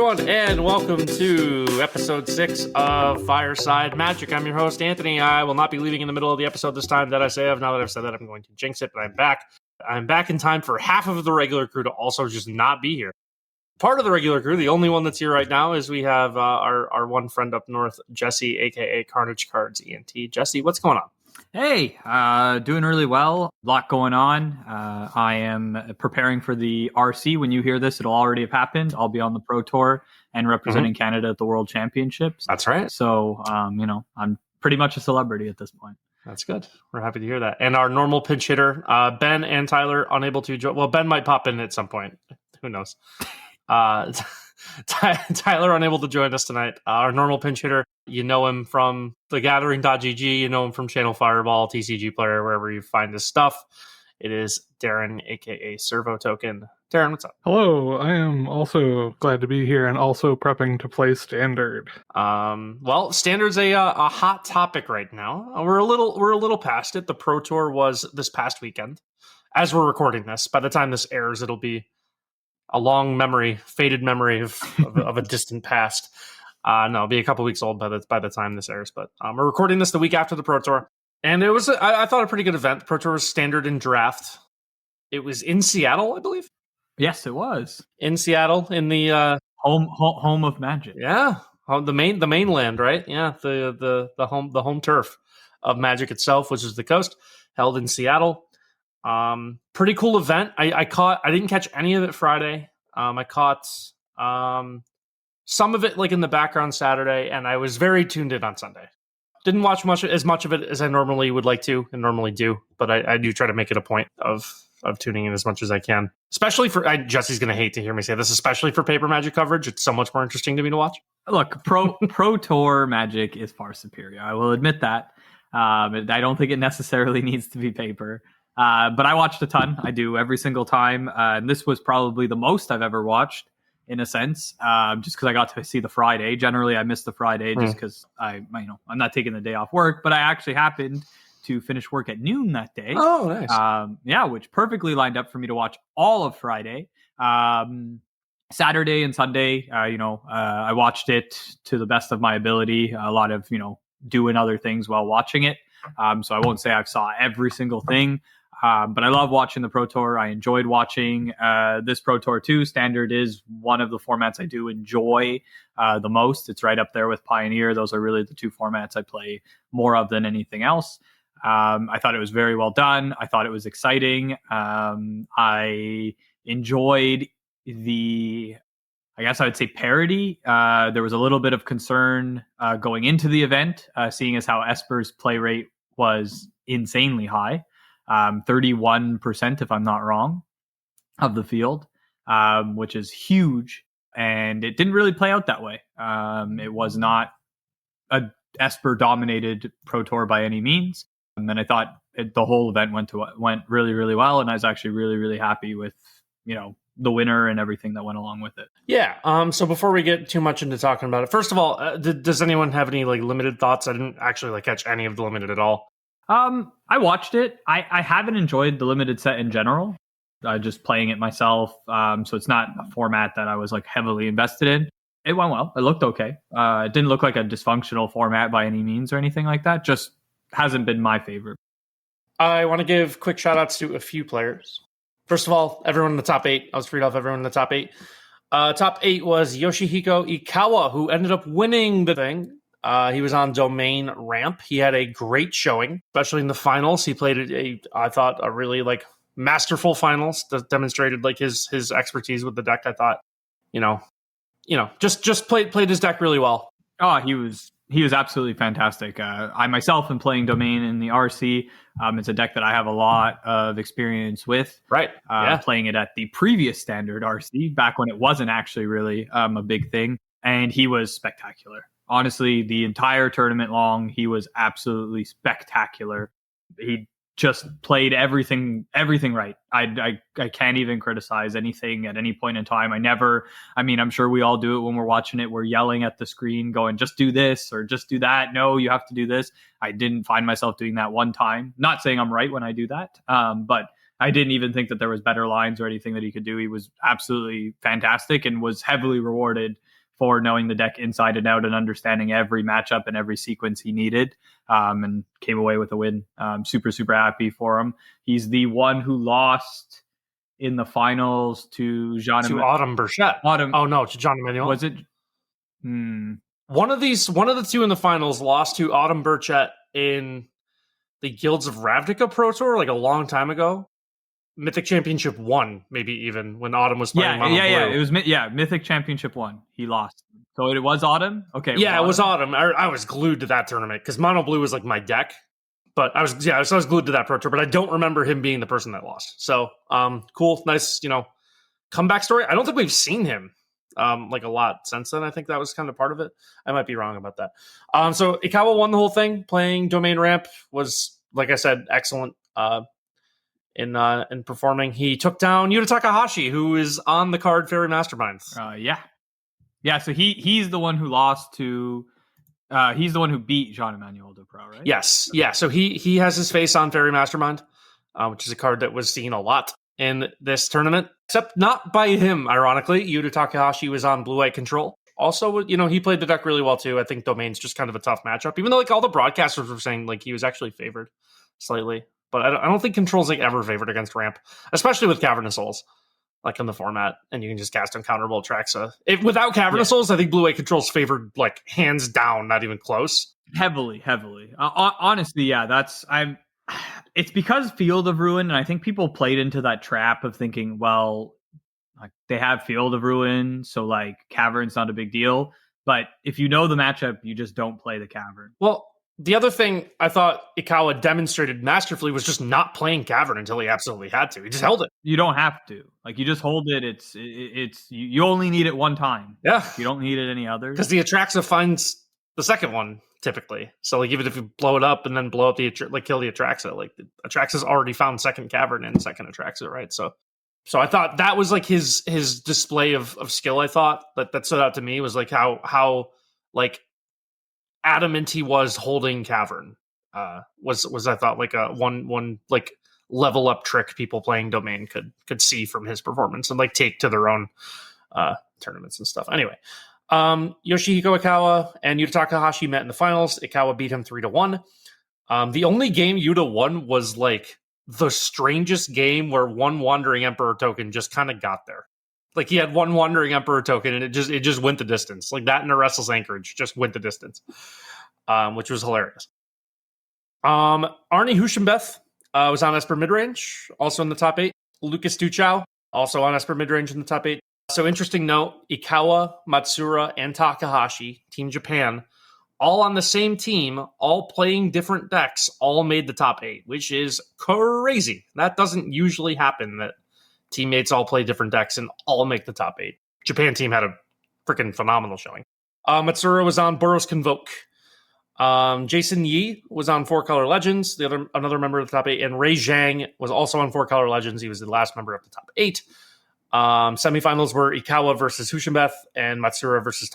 everyone, and welcome to episode 6 of Fireside Magic. I'm your host, Anthony. I will not be leaving in the middle of the episode this time. That I say of. Now that I've said that, I'm going to jinx it, but I'm back. I'm back in time for half of the regular crew to also just not be here. Part of the regular crew, the only one that's here right now, is we have our one friend up north, Jesse, a.k.a. Carnage Cards ENT. Jesse, what's going on? Hey, doing really well. A lot going on. I am preparing for the RC. When you hear this, it'll already have happened. I'll be on the Pro Tour and representing Canada at the World Championships. That's right. So, I'm pretty much a celebrity at this point. That's good. We're happy to hear that. And our normal pinch hitter, Ben and Tyler, unable to join. Well, Ben might pop in at some point. Who knows? Tyler unable to join us tonight. Our normal pinch hitter, you know him from thegathering.gg, you know him from Channel Fireball, TCG Player, wherever you find his stuff. It is Darren, aka Servo Token. Darren, what's up? Hello, I am also glad to be here and also prepping to play Standard. Well, Standard's a hot topic right now. We're a little past it. The Pro Tour was this past weekend. As we're recording this, by the time this airs, it'll be a long memory, faded memory of a distant past. No, it'll be a couple weeks old by the time this airs. But we're recording this the week after the Pro Tour, and it was I thought a pretty good event. Pro Tour was Standard and Draft. It was in Seattle, I believe. Yes, it was in Seattle, in the home of Magic. Yeah, the mainland, right? Yeah, the home turf of Magic itself, which is the coast, held in Seattle. Pretty cool event. I didn't catch any of it Friday. I caught some of it like in the background Saturday, and I was very tuned in on Sunday. Didn't watch as much of it as I normally would like to and normally do, but I do try to make it a point of tuning in as much as I can. Especially for Jesse's going to hate to hear me say this, especially for paper Magic coverage. It's so much more interesting to me to watch. Look, Pro Tour Magic is far superior. I will admit that. I don't think it necessarily needs to be paper. But I watched a ton. I do every single time. And this was probably the most I've ever watched, in a sense, just because I got to see the Friday. Generally, I missed the Friday just because I'm not taking the day off work. But I actually happened to finish work at noon that day. Oh, nice. Which perfectly lined up for me to watch all of Friday. Saturday and Sunday, I watched it to the best of my ability. A lot of, doing other things while watching it. So I won't say I saw every single thing. But I love watching the Pro Tour. I enjoyed watching this Pro Tour too. Standard is one of the formats I do enjoy the most. It's right up there with Pioneer. Those are really the two formats I play more of than anything else. I thought it was very well done. I thought it was exciting. I enjoyed I guess I would say parity. There was a little bit of concern going into the event, seeing as how Esper's play rate was insanely high. 31%, if I'm not wrong, of the field, which is huge. And it didn't really play out that way. It was not a Esper-dominated Pro Tour by any means. And then I thought the whole event went really, really well. And I was actually really, really happy with, the winner and everything that went along with it. Yeah. So before we get too much into talking about it, first of all, does anyone have any limited thoughts? I didn't actually catch any of the limited at all. I watched it. I haven't enjoyed the limited set in general. Just playing it myself. So it's not a format that I was heavily invested in. It went well. It looked okay. It didn't look like a dysfunctional format by any means or anything like that. Just hasn't been my favorite. I want to give quick shout outs to a few players. First of all, everyone in the top 8. I'll just read off everyone in the top 8. Top 8 was Yoshihiko Ikawa, who ended up winning the thing. He was on Domain Ramp. He had a great showing, especially in the finals. He played I thought a really masterful finals that demonstrated his expertise with the deck. I thought, just played his deck really well. Oh, he was absolutely fantastic. I myself am playing Domain in the RC. It's a deck that I have a lot of experience with. Right. Playing it at the previous Standard RC back when it wasn't actually really a big thing. And he was spectacular. Honestly, the entire tournament long, he was absolutely spectacular. He just played everything right. I can't even criticize anything at any point in time. I'm sure we all do it when we're watching it. We're yelling at the screen going, just do this or just do that. No, you have to do this. I didn't find myself doing that one time. Not saying I'm right when I do that, but I didn't even think that there was better lines or anything that he could do. He was absolutely fantastic and was heavily rewarded for knowing the deck inside and out and understanding every matchup and every sequence he needed, and came away with a win. Super, super happy for him. He's the one who lost in the finals to Autumn Burchett. Oh no, to John Emmanuel. Was it? One of the two in the finals lost to Autumn Burchett in the Guilds of Ravnica Pro Tour like a long time ago. Mythic Championship 1, maybe even when Autumn was playing. Yeah. It was Mythic Championship 1. He lost. So it was Autumn. Okay. Yeah, it was Autumn. I was glued to that tournament because Mono Blue was like my deck. But I was glued to that Pro Tour. But I don't remember him being the person that lost. So cool, nice, comeback story. I don't think we've seen him like a lot since then. I think that was kind of part of it. I might be wrong about that. So Ikawa won the whole thing. Playing Domain Ramp was, like I said, excellent. In performing, he took down Yuta Takahashi, who is on the card Fairy Masterminds. So he's the one who lost to. He's the one who beat Jean-Emmanuel Duprat, right? Yes, yeah. So he has his face on Fairy Mastermind, which is a card that was seen a lot in this tournament, except not by him. Ironically, Yuta Takahashi was on Blue-White Control. Also, he played the deck really well too. I think Domain's just kind of a tough matchup, even though like all the broadcasters were saying like he was actually favored slightly. But I don't think Control's like ever favored against Ramp, especially with Cavernous Souls, like in the format, and you can just cast Uncounterable Atraxa. Without Cavernous Souls, I think Blue-White Control's favored like hands down, not even close. Heavily. Honestly, yeah, it's because Field of Ruin, and I think people played into that trap of thinking, well, like they have Field of Ruin, so like Cavern's not a big deal. But if you know the matchup, you just don't play the Cavern. Well, the other thing I thought Ikawa demonstrated masterfully was just not playing Cavern until he absolutely had to. He just held it. You don't have to. Like, you just hold it. It's you only need it one time. Yeah. You don't need it any others. Because the Atraxa finds the second one, typically. So, like, even if you blow it up and then blow up kill the Atraxa, like, the Atraxa's already found second Cavern and second Atraxa, right? So I thought that was, like, his display of skill, I thought. That stood out to me was, like, how like, adamant he was holding Cavern was I thought like a one like level up trick people playing Domain could see from his performance and like take to their own tournaments and stuff. Anyway, Yoshihiko Ikawa and Yuta Takahashi met in the finals. Ikawa beat him 3-1. The only game Yuta won was like the strangest game where one Wandering Emperor token just kind of got there. Like he had one Wandering Emperor token and it just went the distance. Like that in a Restless Anchorage just went the distance, which was hilarious. Arnie Huschenbeth was on Esper Midrange, also in the top 8. Lucas Duchow, also on Esper Midrange in the top 8. So interesting note, Ikawa, Matsura, and Takahashi, Team Japan, all on the same team, all playing different decks, all made the top 8, which is crazy. That doesn't usually happen, that teammates all play different decks and all make the top 8. Japan team had a freaking phenomenal showing. Matsura was on Boros Convoke. Jason Yi was on Four Color Legends, another member of the top 8, and Ray Zhang was also on Four Color Legends. He was the last member of the top 8. Semifinals were Ikawa versus Huschenbeth and Matsura versus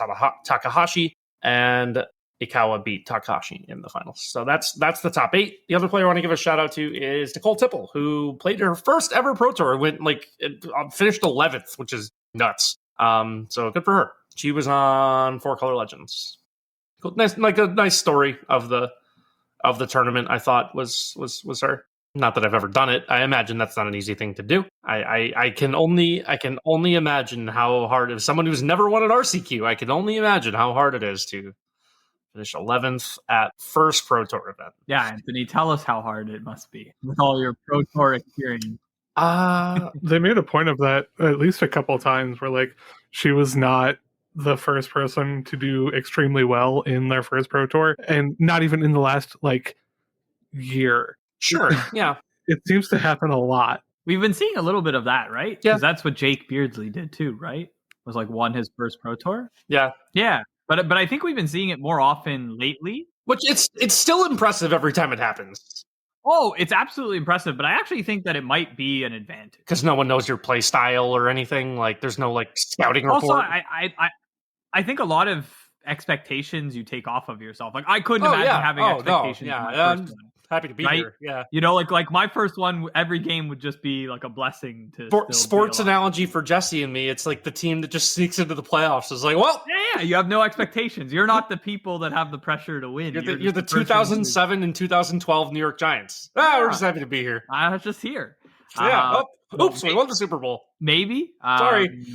Takahashi, and Ikawa beat Takahashi in the finals. So that's the top 8. The other player I want to give a shout out to is Nicole Tipple, who played her first ever Pro Tour, finished 11th, which is nuts. So good for her. She was on Four Color Legends. Cool. Nice, like a nice story of the tournament. I thought was her. Not that I've ever done it. I imagine that's not an easy thing to do. I can only imagine how hard, if someone who's never won an RCQ, I can only imagine how hard it is to finish 11th at first Pro Tour event. Yeah, Anthony, tell us how hard it must be with all your Pro Tour experience. They made a point of that at least a couple times where like she was not the first person to do extremely well in their first Pro Tour, and not even in the last like year. Sure, yeah. It seems to happen a lot. We've been seeing a little bit of that, right? Yeah. Because that's what Jake Beardsley did too, right? Was like won his first Pro Tour. Yeah. Yeah. But I think we've been seeing it more often lately. Which it's still impressive every time it happens. Oh, it's absolutely impressive, but I actually think that it might be an advantage. Because no one knows your play style or anything. Like there's no like scouting report. Also, I think a lot of expectations you take off of yourself. Like I couldn't imagine having expectations. happy to be Right? here. Yeah. You know, like my first one, every game would just be like a blessing to Sports analogy for Jesse and me. It's like the team that just sneaks into the playoffs is like, well, yeah, you have no expectations. You're not the people that have the pressure to win. You're the 2007 and 2012 New York Giants. We're just happy to be here. I was just here. Yeah. Oops, we won the Super Bowl. Maybe. Sorry.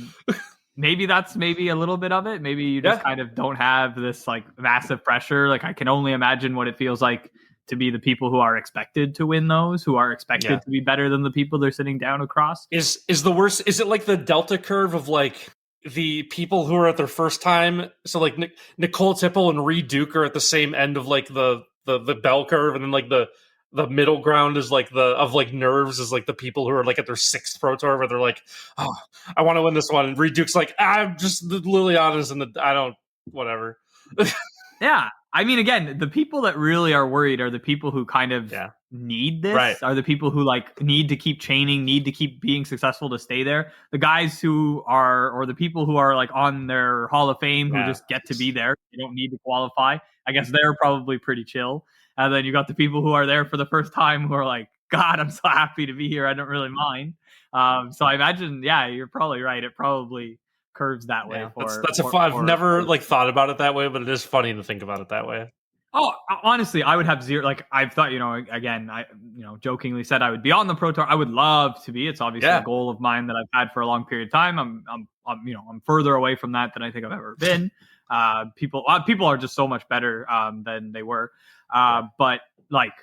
Maybe that's a little bit of it. Maybe you just kind of don't have this like massive pressure. Like I can only imagine what it feels like to be the people who are expected to win those, who are expected to be better than the people they're sitting down across. Is the worst? Is it like the Delta curve of like the people who are at their first time? So like Nicole Tipple and Reed Duke are at the same end of like the bell curve, and then like the middle ground is like nerves is like the people who are like at their 6th Pro Tour where they're like, oh, I want to win this one. And Reed Duke's like, I'm just Liliana's and I don't, whatever. Yeah. I mean, again, the people that really are worried are the people who kind of need this, are the people who like need to keep chaining, need to keep being successful to stay there. The guys who are, or the people who are like on their Hall of Fame who just get to be there. They don't need to qualify. I guess they're probably pretty chill. And then you got the people who are there for the first time who are like, God, I'm so happy to be here. I don't really mind. So I imagine, you're probably right. It probably curves that way. I've never like thought about it that way, but it is funny to think about it that way. Oh, honestly, I would have zero. Like I've thought, again, I jokingly said I would be on the Pro Tour. I would love to be. It's obviously a goal of mine that I've had for a long period of time. I'm further away from that than I think I've ever been. People are just so much better than they were. But like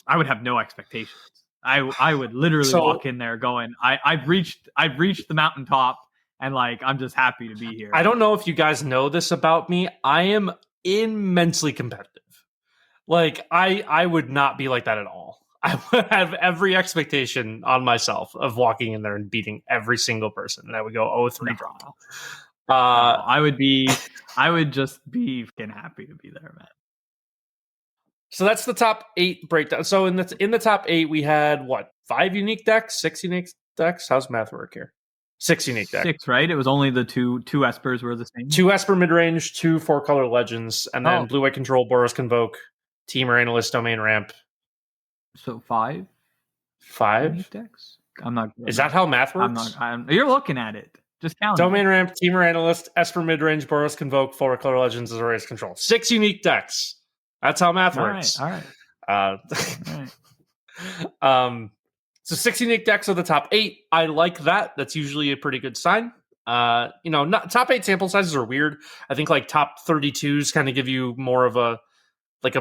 I would have no expectations. I would literally walk in there going, I've reached the mountaintop, and like I'm just happy to be here. I don't know if you guys know this about me. I am immensely competitive. Like I would not be like that at all. I would have every expectation on myself of walking in there and beating every single person, and I would go 0-3 draw. I would just be fucking happy to be there, man. So that's the top 8 breakdown. So in the top 8, we had 5 unique decks, 6 unique decks. How's math work here? 6 unique decks. 6, right? It was only the two Espers were the same. 2 Esper midrange, 2 4-color legends, and then blue-white control, Boros Convoke, Teamer Analyst, Domain Ramp. So 5? 5 unique decks. I'm not. Is that how math works? You're looking at it. Just count. Domain Ramp, Teamer Analyst, Esper midrange, Boros Convoke, 4-color legends, Azorius Control. 6 unique decks. That's how math works. All right. All right. So 6 unique decks are the top 8. I like that. That's usually a pretty good sign. Not top 8 sample sizes are weird. I think like top 32s kind of give you more of a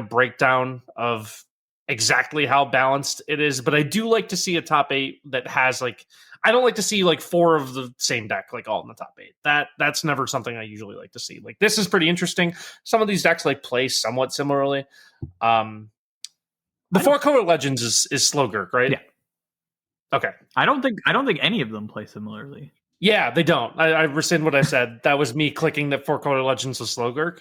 breakdown of exactly how balanced it is. But I do like to see a top 8 that has like, I don't like to see like 4 of the same deck like all in the top 8. That's never something I usually like to see. Like this is pretty interesting. Some of these decks like play somewhat similarly. The 4-color legends is Slogurk, right? Yeah. Okay. I don't think any of them play similarly. Yeah, they don't. I rescind what I said. That was me clicking that 4-color legends was Slogurk.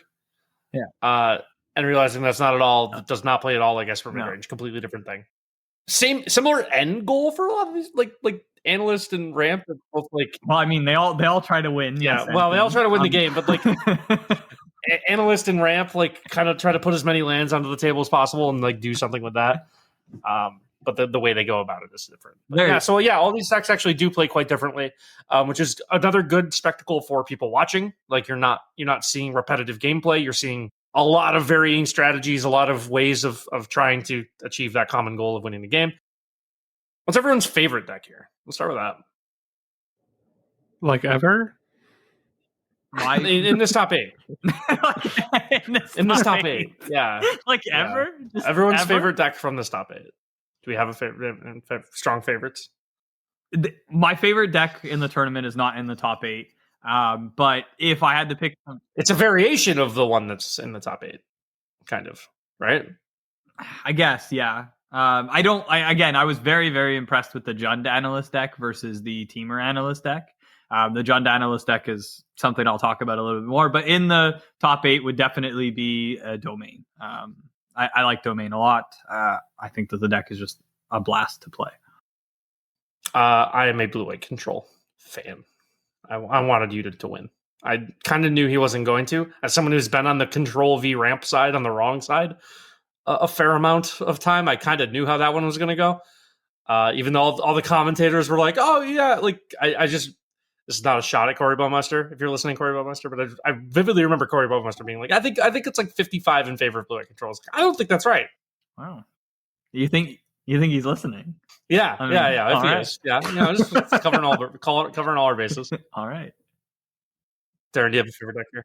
Yeah. And realizing that's not at all, does not play at all like Esper midrange. Completely different thing. Similar end goal for a lot of these, like Analyst and Ramp are both like. Well, I mean, they all try to win. Yeah, they all try to win the game, but like Analyst and Ramp like kind of try to put as many lands onto the table as possible and like do something with that. But the way they go about it is different. All these decks actually do play quite differently, which is another good spectacle for people watching. Like you're not seeing repetitive gameplay. You're seeing a lot of varying strategies, a lot of ways of trying to achieve that common goal of winning the game. What's everyone's favorite deck here? Let's start with that. Like ever? In this top 8. in this top 8. Yeah. Like ever? Just everyone's favorite deck from this top 8. Do we have a favorite, strong favorites? My favorite deck in the tournament is not in the top 8. But if I had to pick, it's a variation of the one that's in the top 8, kind of, right? I guess, yeah. I was very, very impressed with the Jund Analyst deck versus the Teamer Analyst deck. The Jund Analyst deck is something I'll talk about a little bit more, but in the top 8 would definitely be Domain. I like Domain a lot. I think that the deck is just a blast to play. I am a blue-white control fan. I wanted you to win. I kind of knew he wasn't going to. As someone who's been on the control v ramp side on the wrong side, a fair amount of time. I kind of knew how that one was going to go. Even though all the commentators were like, "Oh yeah," like I just this is not a shot at Corey Bowmeister if you're listening, Corey Bowmeister, but I vividly remember Corey Bowmeister being like, "I think it's like 55 in favor of Blue Eye Controls." I don't think that's right. Wow, you think he's listening? Yeah, I mean, yeah. If he right. is, yeah, just covering all our bases. All right. Darren, do you have a favorite deck here?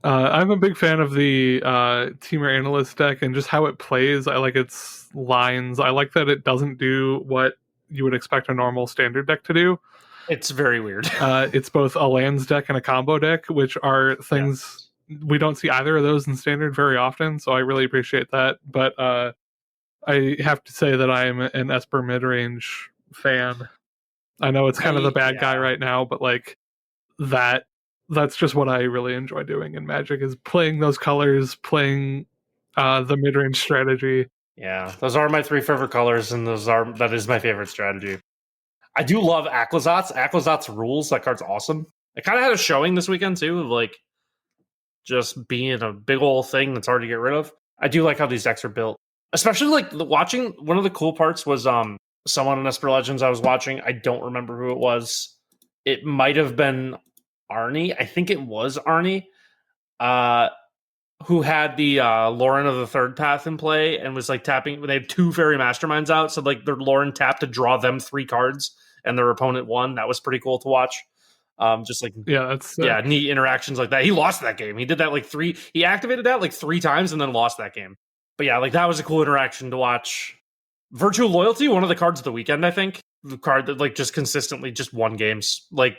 I'm a big fan of the Teamer Analyst deck and just how it plays. I like its lines. I like that it doesn't do what you would expect a normal standard deck to do. It's very weird. It's both a lands deck and a combo deck, which are things we don't see either of those in standard very often. So I really appreciate that. But I have to say that I am an Esper midrange fan. I know it's kind of the bad guy right now, but like that's just what I really enjoy doing in Magic is playing those colors, playing the mid-range strategy. Yeah, those are my 3 favorite colors, and that is my favorite strategy. I do love Aclazotz. Aclazotz rules. That card's awesome. It kind of had a showing this weekend too, of like just being a big old thing that's hard to get rid of. I do like how these decks are built, especially like watching. One of the cool parts was someone in Esper Legends I was watching. I don't remember who it was. It might have been Arnie. I think it was Arnie. Who had the Lauren of the Third Path in play and was like tapping. They had 2 Fairy Masterminds out, so like their Lauren tapped to draw them 3 cards, and their opponent won. That was pretty cool to watch. Just like that's neat interactions like that. He lost that game. He did that like 3. He activated that like 3 times and then lost that game. But yeah, like that was a cool interaction to watch. Virtual Loyalty, one of the cards of the weekend, I think. The card that like just consistently just won games. Like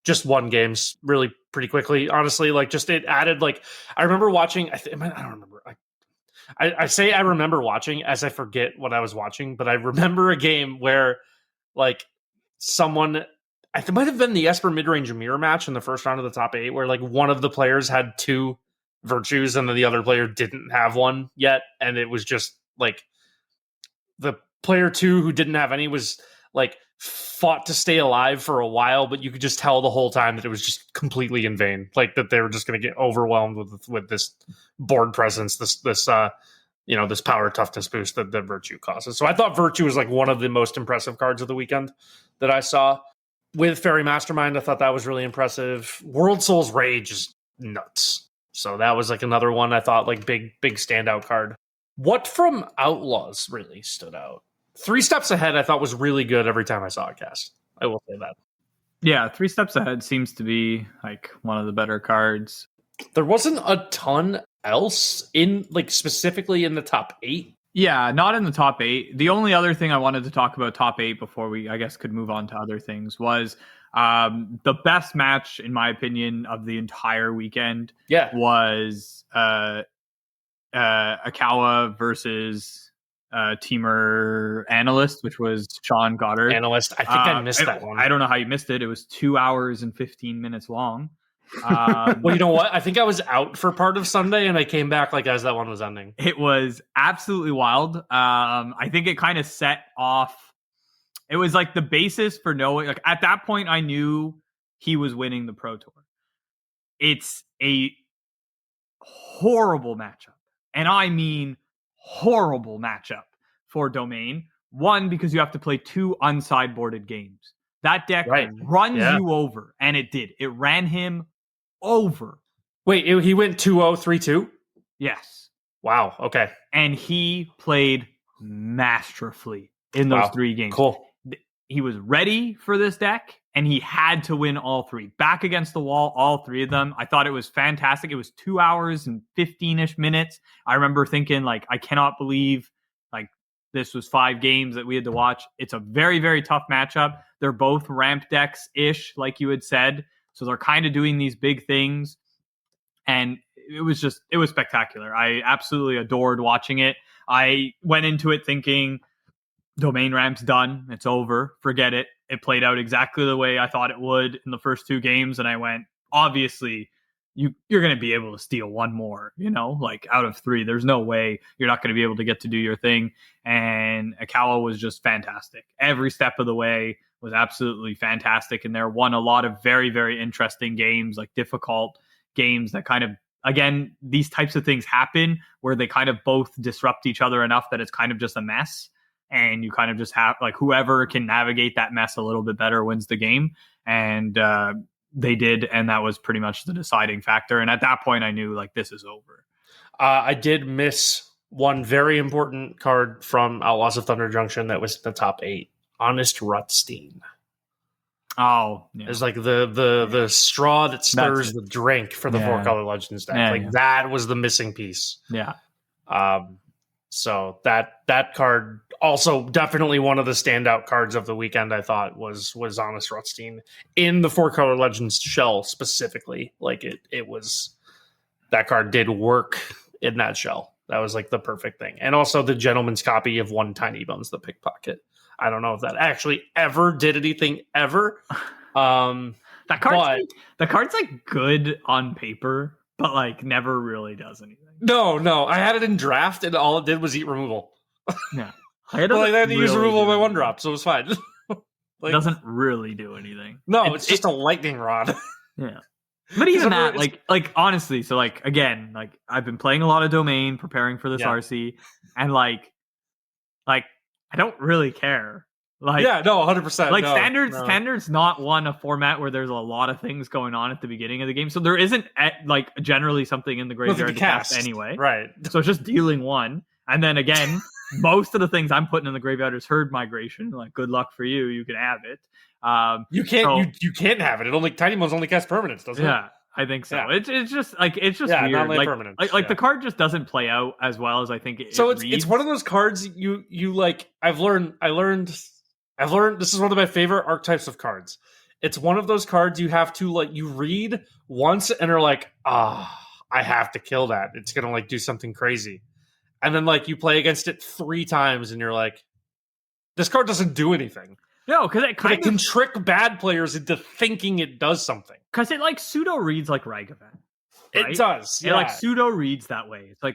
just won games really pretty quickly, honestly. Like just it added like I remember watching. I don't remember. I say I remember watching as I forget what I was watching, but I remember a game where like someone. It might have been the Esper midrange mirror match in the first round of the top 8, where like one of the players had 2 virtues and then the other player didn't have one yet, and it was just like the player 2 who didn't have any was like fought to stay alive for a while, but you could just tell the whole time that it was just completely in vain. Like that they were just going to get overwhelmed with this board presence, this this power toughness boost that Virtue causes. So I thought Virtue was like one of the most impressive cards of the weekend that I saw. With Fairy Mastermind, I thought that was really impressive. World Soul's Rage is nuts. So that was like another one I thought like big standout card. What from Outlaws really stood out? 3 Steps Ahead I thought was really good every time I saw it cast. I will say that. Yeah, 3 Steps Ahead seems to be like one of the better cards. There wasn't a ton else in like specifically in the top 8. Yeah, not in the top 8. The only other thing I wanted to talk about top 8 before we, I guess, could move on to other things was the best match, in my opinion, of the entire weekend. Yeah, was Akawa versus Teamer Analyst, which was Sean Goddard. Analyst. I think I missed that one. I don't know how you missed it. It was 2 hours and 15 minutes long. Well, you know what? I think I was out for part of Sunday, and I came back like as that one was ending. It was absolutely wild. I think it kind of set off. It was like the basis for knowing. Like at that point, I knew he was winning the Pro Tour. It's a horrible matchup, and I mean horrible matchup for Domain. One, because you have to play 2 unsideboarded games. That deck runs you over, and it did. It ran him over. Wait, he went 2-0, 3-2? Yes. Wow, okay. And he played masterfully in those 3 games. Cool. He was ready for this deck, and he had to win all 3. Back against the wall, all 3 of them. I thought it was fantastic. It was 2 hours and 15-ish minutes. I remember thinking, like, I cannot believe, like, this was 5 games that we had to watch. It's a very, very tough matchup. They're both ramp decks-ish, like you had said. So they're kind of doing these big things. And it was spectacular. I absolutely adored watching it. I went into it thinking, Domain ramp's done. It's over. Forget it. It played out exactly the way I thought it would in the first 2 games. And I went, obviously, you're going to be able to steal 1 more, like out of 3. There's no way you're not going to be able to get to do your thing. And Akawa was just fantastic. Every step of the way was absolutely fantastic. And there won a lot of very, very interesting games, like difficult games that kind of again, these types of things happen where they kind of both disrupt each other enough that it's kind of just a mess. And you kind of just have like whoever can navigate that mess a little bit better wins the game. And they did. And that was pretty much the deciding factor. And at that point, I knew like this is over. I did miss one very important card from Outlaws of Thunder Junction that was in the top 8. Honest Rutstein. Oh, yeah. It's like the straw that stirs the drink for the 4-color Legends deck. That was the missing piece. Yeah. So that card also definitely one of the standout cards of the weekend. I thought was Honest Rutstein in the 4-color Legends shell specifically. Like it was, that card did work in that shell. That was like the perfect thing. And also the Gentleman's Copy of one Tiny Bones the Pickpocket. I don't know if that actually ever did anything ever. The card's like good on paper, but like never really does anything. No, I had it in draft, and all it did was eat removal. Yeah, I had to use removal on my 1-drop, so it was fine. It doesn't really do anything. No, it's just a lightning rod. Yeah, but even that, like honestly, so like again, like I've been playing a lot of Domain, preparing for this RC, and like I don't really care. Like, 100%. Like standards not a format where there's a lot of things going on at the beginning of the game, so there isn't like generally something in the graveyard to cast anyway. Right. So it's just dealing 1, and then again, most of the things I'm putting in the graveyard is Herd Migration. Like, good luck for you. You can have it. You can't. You can't have it. It only Tiny Bones only casts permanents, doesn't it? Yeah. I think so. Yeah. It's just weird. The card just doesn't play out as well as I think it. So it's one of those cards you like. I learned. This is one of my favorite archetypes of cards. It's one of those cards you have to like. You read once and are like, I have to kill that. It's gonna like do something crazy, and then like you play against it 3 times and you're like, this card doesn't do anything. No, because it can trick bad players into thinking it does something. Because it like pseudo reads like Ragavan. Right? It does. Yeah. It like pseudo reads that way. It's like,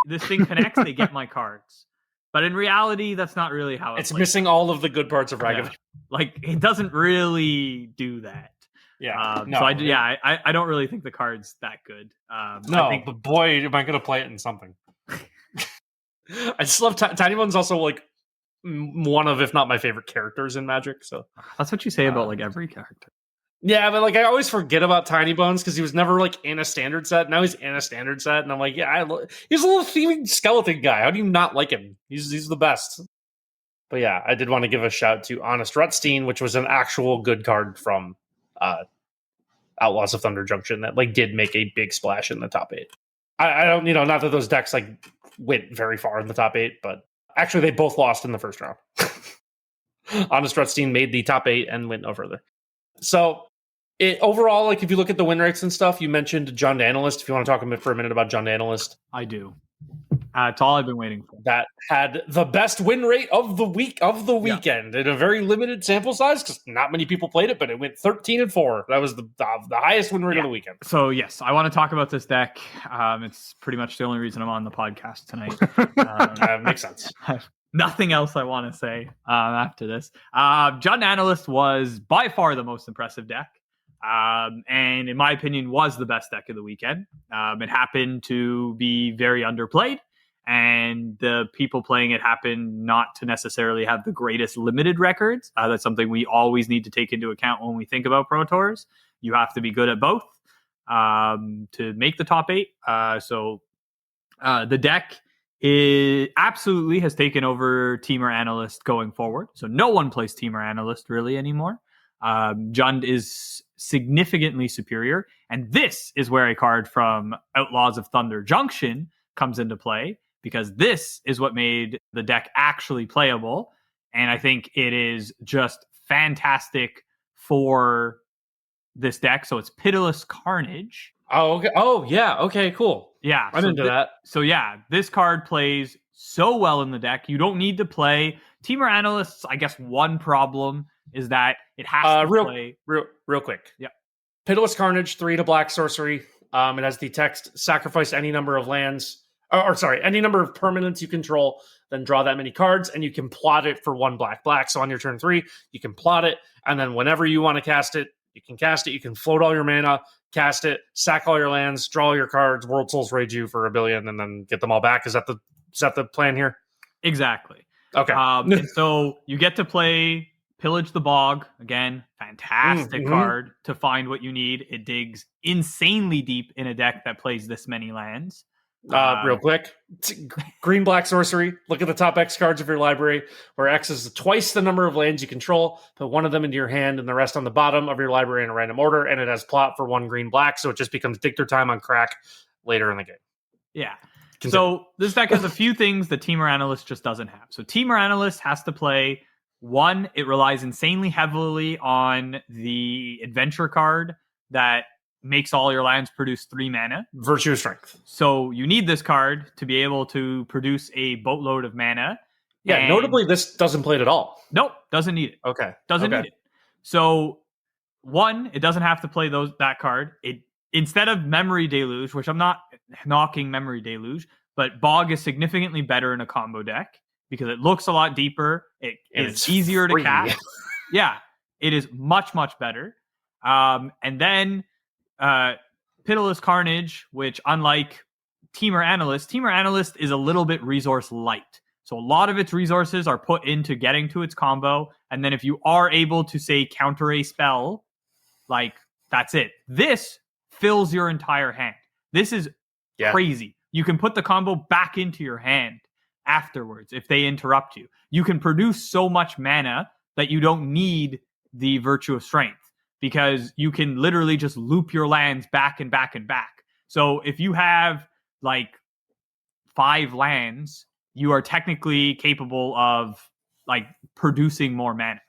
this thing connects. They get my cards. But in reality, that's not really how it's missing all of the good parts of Ragavan. Yeah. Like it doesn't really do that. Yeah. So I don't really think the card's that good. But boy, am I going to play it in something. I just love Tiny Bones. Also, like one of, if not my favorite characters in Magic. So that's what you say about like every character. Yeah, but like I always forget about Tiny Bones because he was never like in a standard set. Now he's in a standard set, and I'm like, he's a little thieving skeleton guy. How do you not like him? He's the best. But yeah, I did want to give a shout to Honest Rutstein, which was an actual good card from Outlaws of Thunder Junction that like did make a big splash in the top 8. I don't, not that those decks like went very far in the top 8, but actually they both lost in the first round. Honest Rutstein made the top 8 and went no further. So overall, like if you look at the win rates and stuff, you mentioned John Analyst. If you want to talk for a minute about John Analyst, I do. It's all I've been waiting for. That had the best win rate of the weekend in a very limited sample size because not many people played it, but it went 13-4. That was the highest win rate of the weekend. So yes, I want to talk about this deck. It's pretty much the only reason I'm on the podcast tonight. Makes sense. Nothing else I want to say after this. John Analyst was by far the most impressive deck. And in my opinion, was the best deck of the weekend. It happened to be very underplayed, and the people playing it happened not to necessarily have the greatest limited records. That's something we always need to take into account when we think about Pro Tours. You have to be good at both to make the top 8. So the deck absolutely has taken over Teamer Analyst going forward. So no one plays Teamer Analyst really anymore. Jund is significantly superior, and this is where a card from Outlaws of Thunder Junction comes into play, because this is what made the deck actually playable, and I think it is just fantastic for this deck. So it's Pitiless Carnage. Oh, okay. Oh, yeah. Okay, cool. Yeah. I'm into that. So yeah, this card plays so well in the deck. You don't need to play Teamer Analysts. I guess one problem is that it has to play real quick. Yeah. Pitiless Carnage, 3 to black sorcery. It has the text: sacrifice any number of lands, or any number of permanents you control, then draw that many cards, and you can plot it for 1 black. So on your turn 3, you can plot it, and then whenever you want to cast it, you can cast it. You can float all your mana, cast it, sack all your lands, draw all your cards, World Souls Rage you for 1 billion, and then get them all back. Is that the plan here? Exactly. Okay. And so you get to play Pillage the Bog. Again, fantastic card to find what you need. It digs insanely deep in a deck that plays this many lands. Real quick, green black sorcery. Look at the top X cards of your library, where X is twice the number of lands you control. Put one of them into your hand and the rest on the bottom of your library in a random order, and it has plot for 1 green black, so it just becomes Dictor time on crack later in the game. Yeah. Continue. So this deck has a few things the Temur Analyst just doesn't have. So Temur Analyst has to play, 1, it relies insanely heavily on the adventure card that makes all your lands produce 3 mana. Virtue of Strength. So you need this card to be able to produce a boatload of mana. Yeah, and notably, this doesn't play it at all. Nope, doesn't need it. Okay. Doesn't need it. So 1, it doesn't have to play that card. It instead of Memory Deluge, which I'm not knocking Memory Deluge, but Bog is significantly better in a combo deck because it looks a lot deeper. It is easier to cast. Yeah, it is much, much better. And then Pitiless Carnage, which unlike Temur Analyst is a little bit resource light. So a lot of its resources are put into getting to its combo. And then if you are able to, say, counter a spell, like, that's it. This fills your entire hand. This is crazy. You can put the combo back into your hand afterwards if they interrupt you. You can produce so much mana that you don't need the Virtue of Strength, because you can literally just loop your lands back and back and back. So if you have like 5 lands, you are technically capable of like producing more mana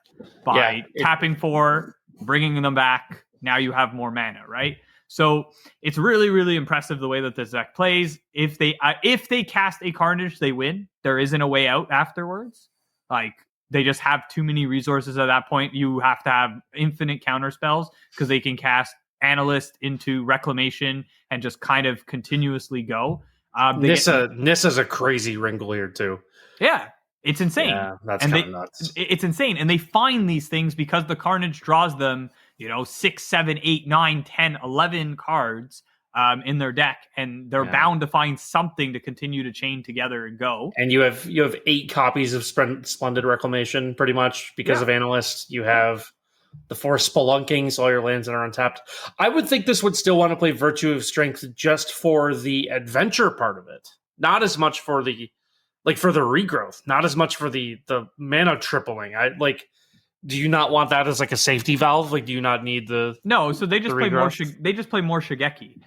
by tapping 4, bringing them back. Now you have more mana, right? So it's really, really impressive the way that this deck plays. If they cast a Carnage, they win. There isn't a way out afterwards. Like, they just have too many resources at that point. You have to have infinite counter spells because they can cast Analyst into Reclamation and just kind of continuously go. Nissa's a crazy wrinkle here too. Yeah, it's insane. Yeah, that's kind of nuts. It's insane. And they find these things because the Carnage draws them, 6, 7, 8, 9, 10, 11 cards in their deck, and they're bound to find something to continue to chain together and go. And you have 8 copies of Splendid Reclamation, pretty much, because of Analyst. You have the 4 Spelunking, so all your lands that are untapped. I would think this would still want to play Virtue of Strength just for the adventure part of it, not as much for the regrowth, not as much for the mana tripling. Do you not want that as like a safety valve? Like, do you not need the... No, so they just play more Shigeki.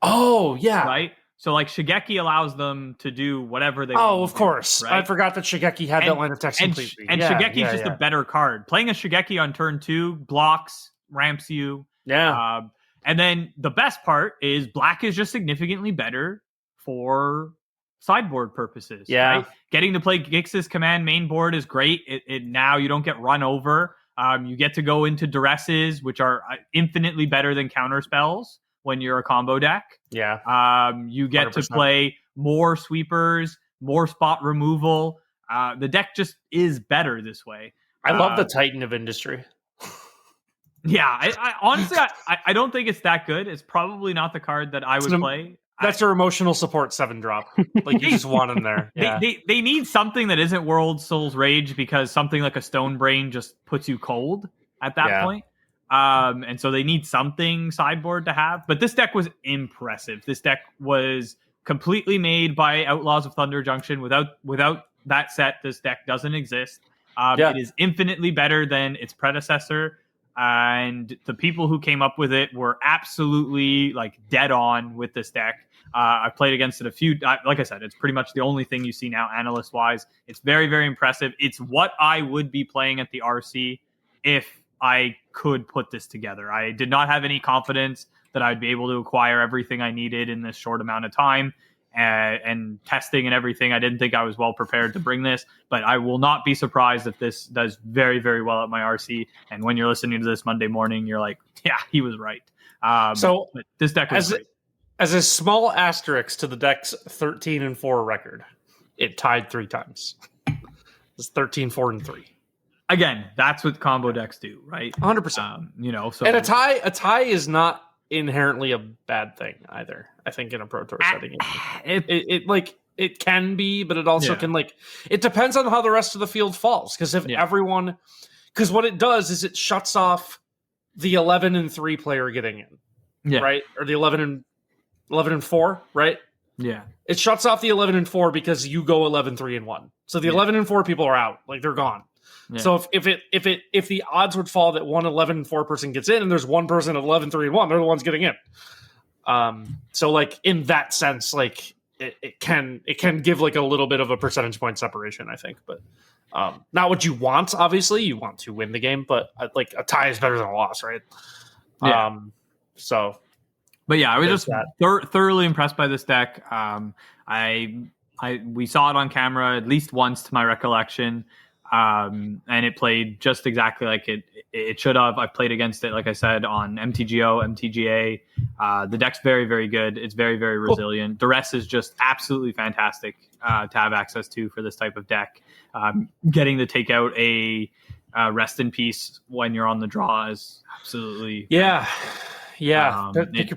Oh, yeah. Right? So, like, Shigeki allows them to do whatever they want. Oh, of course. Right? I forgot that Shigeki had that line of text completely. And Shigeki is just a better card. Playing a Shigeki on turn 2 blocks, ramps you. Yeah. And then the best part is black is just significantly better for sideboard purposes. Yeah. Right? Getting to play Gix's command main board is great. It now you don't get run over. You get to go into duresses, which are infinitely better than counter spells when you're a combo deck. Yeah. You get 100%. to play more sweepers, more spot removal. The deck just is better this way. I love the Titan of Industry. Yeah. I honestly, I don't think it's that good. It's probably not the card that I would play. That's your emotional support 7-drop. Like, you just want him there. Yeah. They need something that isn't World Souls Rage, because something like a Stone Brain just puts you cold at that point. And so they need something sideboard to have. But this deck was impressive. This deck was completely made by Outlaws of Thunder Junction. Without that set, this deck doesn't exist. It is infinitely better than its predecessor. And the people who came up with it were absolutely like dead on with this deck. I played against it a few. Like I said, it's pretty much the only thing you see now, analyst wise. It's very, very impressive. It's what I would be playing at the RC if I could put this together. I did not have any confidence that I'd be able to acquire everything I needed in this short amount of time. And testing and everything, I didn't think I was well prepared to bring this, but I will not be surprised if this does very, very well at my RC. And when you're listening to this Monday morning, you're like, yeah, he was right. So this deck was great. As a small asterisk to the deck's 13-4 record, it tied 3 times. It's 13-4-3. Again, that's what combo decks do, right? 100%. So and a tie is not inherently a bad thing either. I think in a Pro Tour setting, it can be, but it also can it depends on how the rest of the field falls. Because if everyone, because what it does is it shuts off the 11-3 player getting in, right, or the 11-4, right? Yeah, it shuts off the 11-4 because you go 11-3-1. So the 11-4 people are out, like they're gone. Yeah. So if the odds would fall that one 11-4 person gets in and there's one person at 11-3-1, they're the ones getting in. So like in that sense, like it can give like a little bit of a percentage point separation, I think, but not what you want. Obviously, you want to win the game, but like a tie is better than a loss, right? Yeah. But yeah, I was just thoroughly impressed by this deck. We saw it on camera at least once, to my recollection, and it played just exactly like it should have. I played against it, like I said, on MTGO, MTGA. The deck's very, very good. It's very, very resilient. The rest is just absolutely fantastic to have access to for this type of deck. Getting to take out a rest in peace when you're on the draw is absolutely Yeah,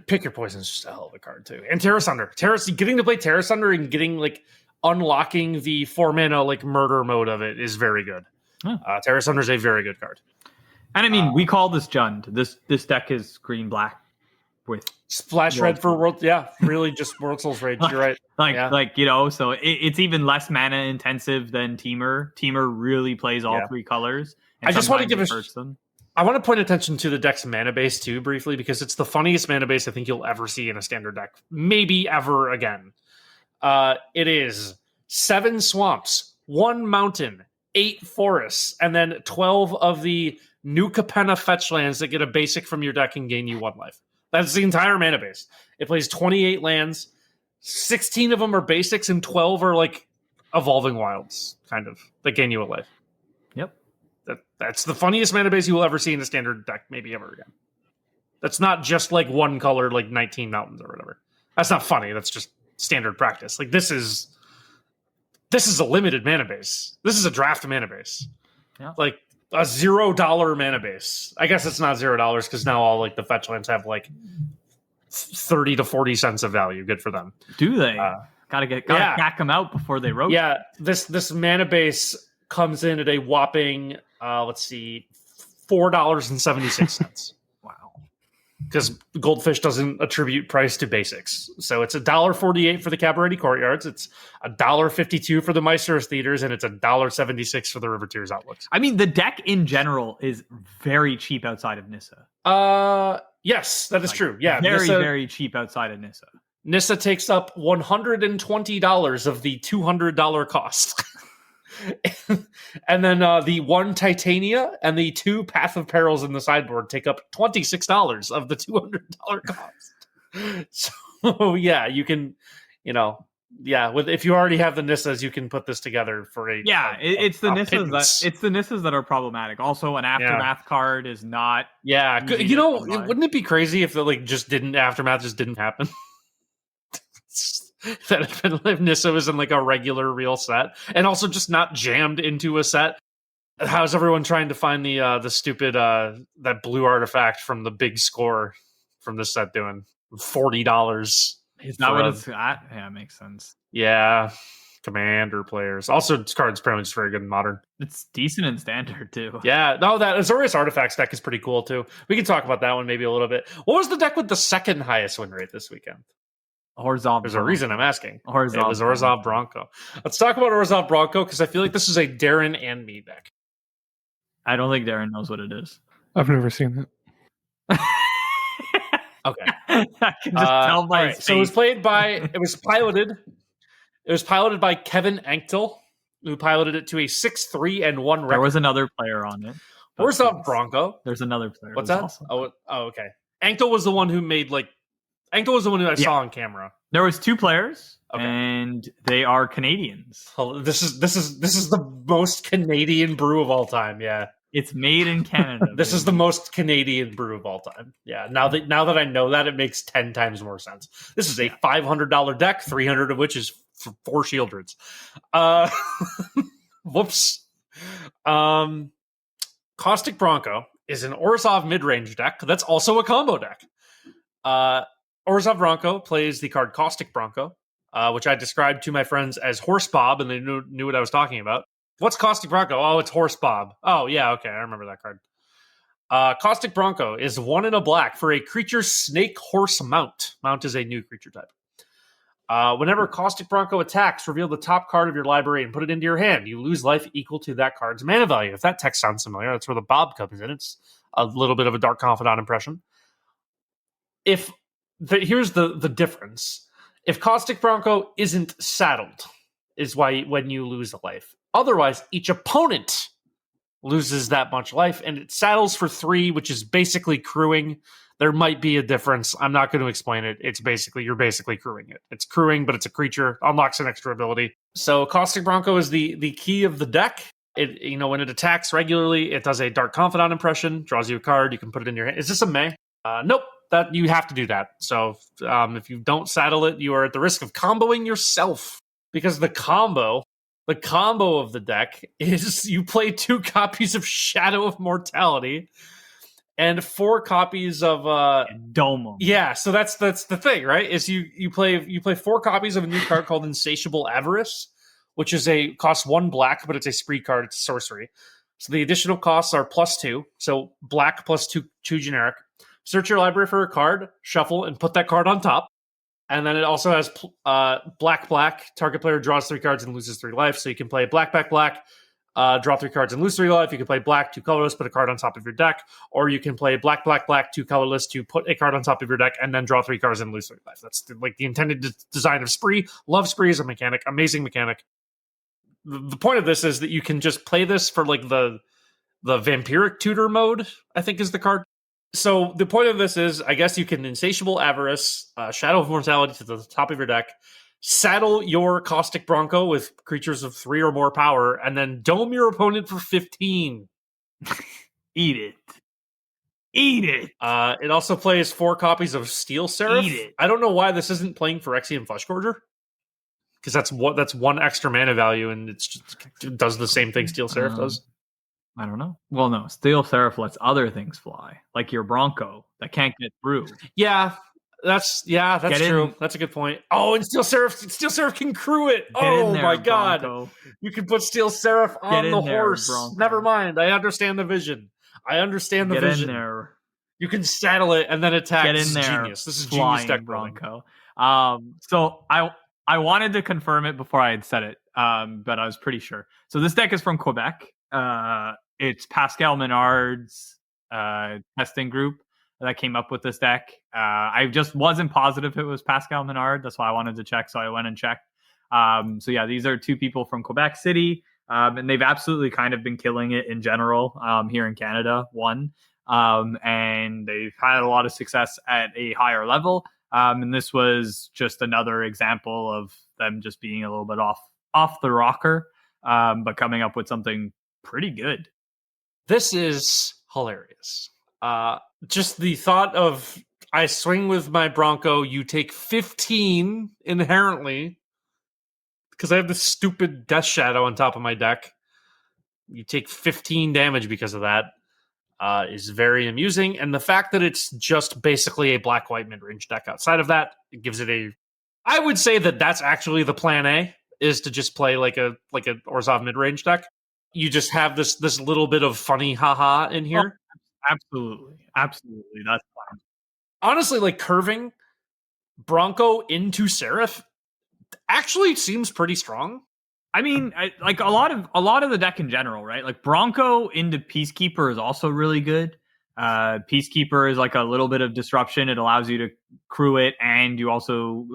pick your poison is just a hell of a card too. And Terra Sunder, getting to play Terra Sunder and getting like unlocking the 4-mana like murder mode of it is very good. Terra Sunder is a very good card. And I mean, we call this Jund. This deck is green black with splash red for world. Yeah, really just World Soul's Rage. You're right. So it's even less mana intensive than Teamer. Teamer really plays all three colors. I just want to give I want to point attention to the deck's mana base too, briefly, because it's the funniest mana base I think you'll ever see in a standard deck. Maybe ever again. It is 7 swamps, 1 mountain, 8 forests, and then 12 of the New Capenna fetch lands that get a basic from your deck and gain you 1 life. That's the entire mana base. It plays 28 lands. 16 of them are basics, and 12 are like evolving wilds, kind of, that gain you a life. Yep. That's the funniest mana base you will ever see in a standard deck, maybe ever again. That's not just like one color, like 19 mountains or whatever. That's not funny. That's just standard practice. Like this is a limited mana base. This is a draft mana base. Yeah. Like a $0 mana base. I guess it's not $0 because now all like the fetch lands have like 30 to 40 cents of value. Good for them. Do they? Gotta back them out before they rotate. Yeah. This mana base comes in at a whopping $4.76. Wow. Because Goldfish doesn't attribute price to basics. So it's $1.48 for the Cabaret Courtyards, it's $1.52 for the Meister's Theaters, and it's $1.76 for the Riveteers Outlooks. I mean, the deck in general is very cheap outside of Nissa. Yes, that is true. Yeah. Very cheap outside of Nissa. Nissa takes up $120 of the $200 cost. And then the 1 Titania and the 2 Path of Perils in the sideboard take up $26 of the $200 cost. So yeah, you can, if you already have the Nissas, you can put this together for it's the Nissas that are problematic. Also, an Aftermath card is not. Yeah, wouldn't it be crazy if Aftermath just didn't happen? That if Nissa was in like a regular real set and also just not jammed into a set. How's everyone trying to find the stupid that blue artifact from the big score from this set doing $40? Is that what it's at? Yeah, it makes sense. Yeah, Commander players. Also, this card's apparently just very good in Modern. It's decent in Standard too. Yeah, no, that Azorius Artifacts deck is pretty cool too. We can talk about that one maybe a little bit. What was the deck with the second highest win rate this weekend? Orzhov. There's a reason I'm asking. It was Orzhov Orzhov Bronco. Let's talk about Orzhov Bronco because I feel like this is a Darren and me deck. I don't think Darren knows what it is. I've never seen it. Okay. I can just tell by his face. So it was piloted by Kevin Anktel, who piloted it to a 6-3 and 1 record. There was another player on it. Orzhov Bronco. There's another player. What's that? Awesome. Oh, okay. Anktel was the one who made Anktel was the one who I saw on camera. There was 2 players, and they are Canadians. Oh, this is the most Canadian brew of all time. Yeah, it's made in Canada. This is the most Canadian brew of all time. Yeah, now that I know that, it makes 10 times more sense. This is a $500 deck, 300 of which is for 4 Shieldreds. Whoops. Caustic Bronco is an Orzhov mid-range deck that's also a combo deck. Orzhov Bronco plays the card Caustic Bronco, which I described to my friends as Horse Bob, and they knew what I was talking about. What's Caustic Bronco? Oh, it's Horse Bob. Oh, yeah, okay, I remember that card. Caustic Bronco is 1 in a black for a creature Snake Horse Mount. Mount is a new creature type. Whenever Caustic Bronco attacks, reveal the top card of your library and put it into your hand. You lose life equal to that card's mana value. If that text sounds familiar, that's where the Bob comes in. It's a little bit of a Dark Confidant impression. Here's the difference. If Caustic Bronco isn't saddled, is why when you lose a life. Otherwise, each opponent loses that much life, and it saddles for 3, which is basically crewing. There might be a difference. I'm not going to explain it. You're basically crewing it. It's crewing, but it's a creature. Unlocks an extra ability. So Caustic Bronco is the key of the deck. It when it attacks regularly, it does a Dark Confidant impression, draws you a card. You can put it in your hand. Is this a May? Nope. That you have to do that. So if you don't saddle it, you are at the risk of comboing yourself, because the combo of the deck is you play 2 copies of Shadow of Mortality and 4 copies of Domo. Yeah, so that's the thing, right? Is you play 4 copies of a new card called Insatiable Avarice, which is costs 1 black, but it's a spree card. It's a sorcery. So the additional costs are +2. So black plus 2 generic. Search your library for a card, shuffle, and put that card on top. And then it also has black. Target player draws 3 cards and loses 3 life. So you can play black, draw 3 cards and lose 3 life. You can play black, 2 colorless, put a card on top of your deck. Or you can play black, 2 colorless to put a card on top of your deck and then draw 3 cards and lose 3 life. That's the intended design of Spree. Love Spree as a mechanic. Amazing mechanic. The point of this is that you can just play this for the Vampiric Tutor mode, I think is the card. So the point of this is, I guess you can Insatiable Avarice, Shadow of Mortality to the top of your deck, saddle your Caustic Bronco with creatures of 3 or more power, and then dome your opponent for 15. Eat it. It also plays 4 copies of Steel Seraph. Eat it. I don't know why this isn't playing Phyrexian Fleshgorger, because that's 1 extra mana value, and it does the same thing Steel Seraph does. I don't know. Well, no, Steel Seraph lets other things fly, like your Bronco that can't get through. Yeah, that's true. That's a good point. Oh, and Steel Seraph can crew it. Oh my god. Bronco. You can put Steel Seraph on the horse. Bronco. Never mind. I understand the vision. Get in there. You can saddle it and then attack. Get in there. Genius. This is genius deck Bronco. So I wanted to confirm it before I had said it, but I was pretty sure. So this deck is from Quebec. It's Pascal Menard's testing group that came up with this deck. I just wasn't positive if it was Pascal Menard. That's why I wanted to check. So I went and checked. So yeah, these are 2 people from Quebec City, and they've absolutely kind of been killing it in general here in Canada. And they've had a lot of success at a higher level. And this was just another example of them just being a little bit off the rocker, but coming up with something pretty good. This is hilarious. Just the thought of, I swing with my Bronco, you take 15 inherently, because I have this stupid Death Shadow on top of my deck. You take 15 damage because of that, is very amusing. And the fact that it's just basically a black-white mid-range deck outside of that, it gives it I would say that's actually the plan A, is to just play like a Orzhov mid-range deck. You just have this little bit of funny haha in here. Oh, absolutely. That's fine. Honestly, curving Bronco into Seraph actually seems pretty strong. I mean, a lot of the deck in general, right? Like Bronco into Peacekeeper is also really good. Peacekeeper is a little bit of disruption. It allows you to crew it, and you also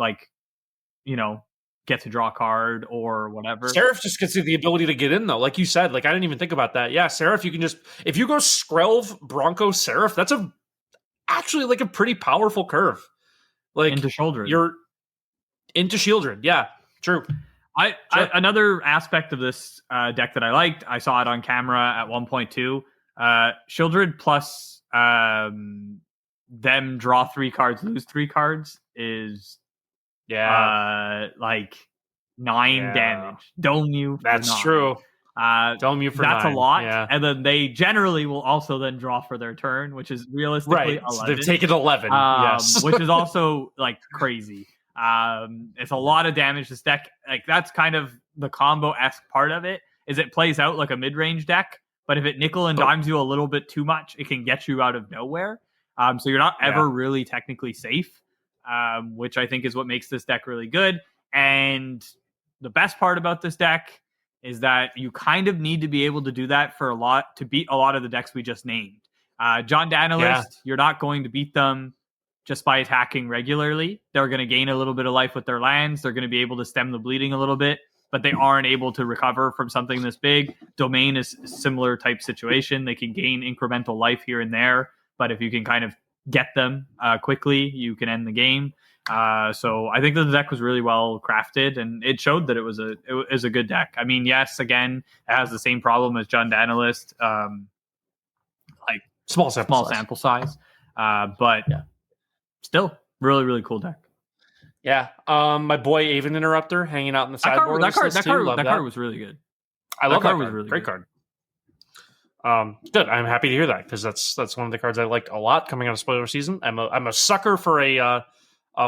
get to draw a card or whatever. Seraph just gets you the ability to get in, though. Like you said, I didn't even think about that. Yeah, Seraph, you can just, if you go Skrelv, Bronco, Seraph, that's actually a pretty powerful curve. Into Shieldred. You're into Shieldred. Yeah, true. Another aspect of this deck that I liked, I saw it on camera at 1.2. Shieldred plus them draw 3 cards, lose 3 cards is 9 damage. Dome you. That's true. Dome you for That's 9. a lot. Yeah. And then they generally will also then draw for their turn, which is realistically Right. 11. So they've taken 11. Yes. Which is also like crazy. It's a lot of damage. This deck, like that's kind of the combo-esque part of it, is it plays out like a mid-range deck, but if it nickel and dimes you a little bit too much, it can get you out of nowhere. So you're not ever really technically safe, which I think is what makes this deck really good. And the best part about this deck is that you kind of need to be able to do that to beat a lot of the decks we just named. John Danilist, you're not going to beat them just by attacking regularly. They're going to gain a little bit of life with their lands. They're going to be able to stem the bleeding a little bit, but they aren't able to recover from something this big. Domain is a similar type situation. They can gain incremental life here and there, but if you can kind of get them quickly, you can end the game. So I think that the deck was really well crafted, and it showed that it was a good deck. I mean, yes, again, it has the same problem as John Danilist, like small sample size. But still, really, really cool deck. Yeah. My boy Aven Interrupter hanging out in the sideboard. That card was really good. I love that card. Was really great card. Good. I'm happy to hear that, because that's one of the cards I liked a lot coming out of spoiler season. I'm a sucker for a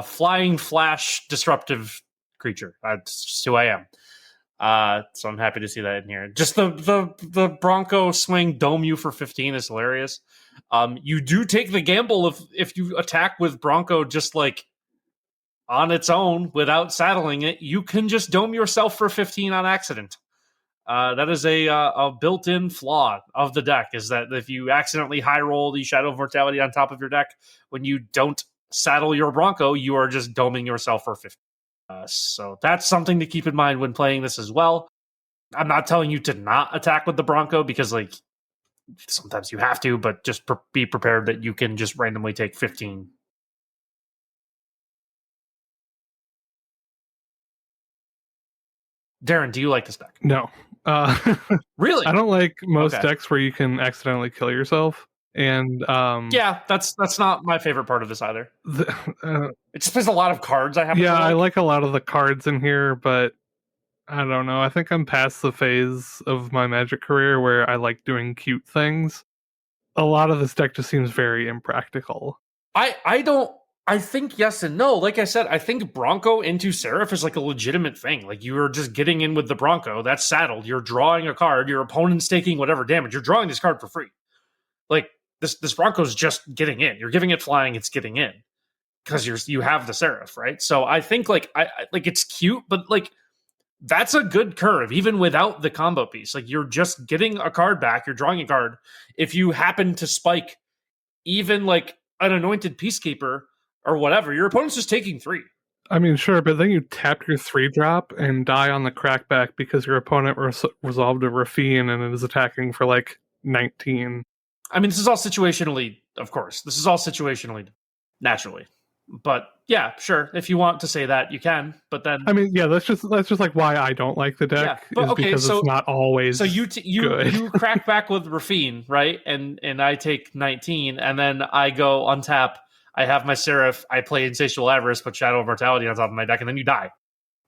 flying flash disruptive creature. That's just who I am. So I'm happy to see that in here. Just the Bronco swing dome you for 15 is hilarious. You do take the gamble if you attack with Bronco just like on its own without saddling it, you can just dome yourself for 15 on accident. That is a built-in flaw of the deck, is that if you accidentally high roll the Shadow of Mortality on top of your deck when you don't saddle your Bronco, you are just doming yourself for 50. So that's something to keep in mind when playing this as well. I'm not telling you to not attack with the Bronco, because like sometimes you have to, but just be prepared that you can just randomly take 15. Darren, do you like this deck? No. Really? I don't like most decks where you can accidentally kill yourself. And yeah, that's not my favorite part of this either. It just plays a lot of cards. I like a lot of the cards in here, but I don't know. I think I'm past the phase of my Magic career where I like doing cute things. A lot of this deck just seems very impractical. I think yes and no. Like I said, I think Bronco into Seraph is like a legitimate thing. Like you are just getting in with the Bronco. That's saddled. You're drawing a card. Your opponent's taking whatever damage. You're drawing this card for free. Like this Bronco's just getting in. You're giving it flying. It's getting in because you have the Seraph, right? So I think like I like it's cute, but like that's a good curve even without the combo piece. Like you're just getting a card back. You're drawing a card. If you happen to spike even like an Anointed Peacekeeper or whatever, your opponent's just taking 3. I mean, sure, but then you tap your 3-drop and die on the crackback because your opponent resolved a Rafine and it is attacking for like 19. I mean, this is all situationally, of course. This is all situationally, naturally. But yeah, sure. If you want to say that, you can. But then, I mean, yeah, that's just like why I don't like the deck. Yeah, but, because it's not always. So you crack back with Rafine, right? And I take 19, and then I go untap. I have my Seraph. I play Insatiable Avarice, put Shadow of Mortality on top of my deck, and then you die.